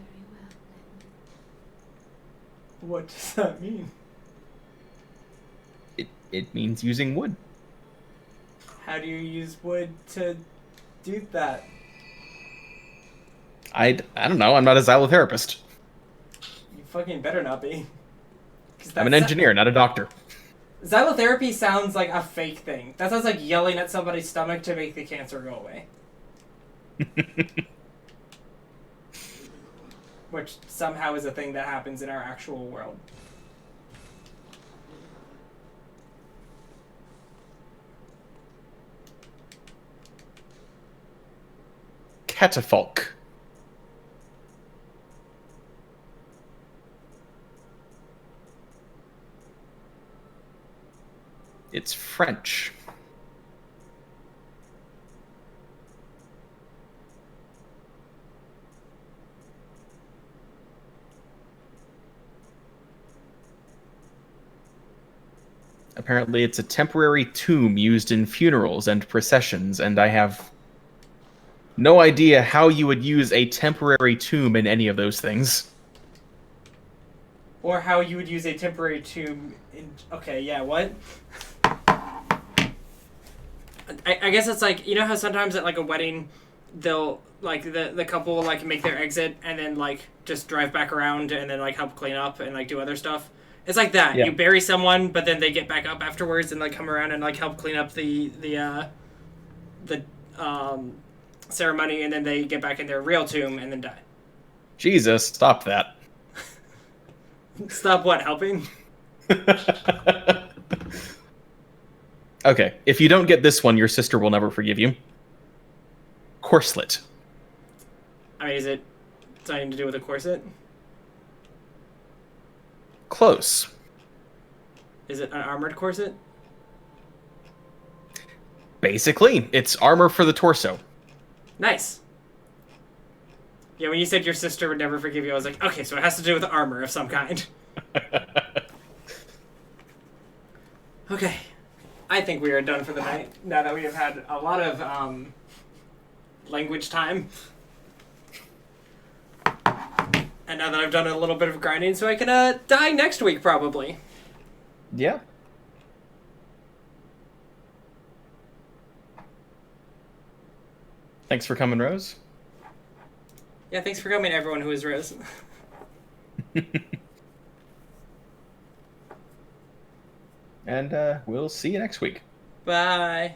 What does that mean? It means using wood. How do you use wood to do that? I don't know. I'm not a xylotherapist. You fucking better not be. I'm an engineer, not a doctor. Xylotherapy sounds like a fake thing. That sounds like yelling at somebody's stomach to make the cancer go away. Which somehow is a thing that happens in our actual world. Catafalque. It's French. Apparently, it's a temporary tomb used in funerals and processions, and I have no idea how you would use a temporary tomb in any of those things. Or how you would use a temporary tomb in... Okay, yeah, what? I guess it's like, you know how sometimes at like a wedding, they'll, like, the couple will like make their exit and then like just drive back around and then like help clean up and like do other stuff? It's like that. Yeah. You bury someone, but then they get back up afterwards and like come around and like help clean up the ceremony, and then they get back in their real tomb and then die. Jesus, stop that. Stop what? Helping? Okay, if you don't get this one, your sister will never forgive you. Corselet. I mean, is it something to do with a corset? Close. Is it an armored corset? Basically, it's armor for the torso. Nice. Yeah, when you said your sister would never forgive you, I was like, okay, so it has to do with armor of some kind. Okay. I think we are done for the night, now that we have had a lot of language time. And now that I've done a little bit of grinding, so I can die next week, probably. Yeah. Thanks for coming, Rose. Yeah, thanks for coming, everyone who is Rose. And we'll see you next week. Bye.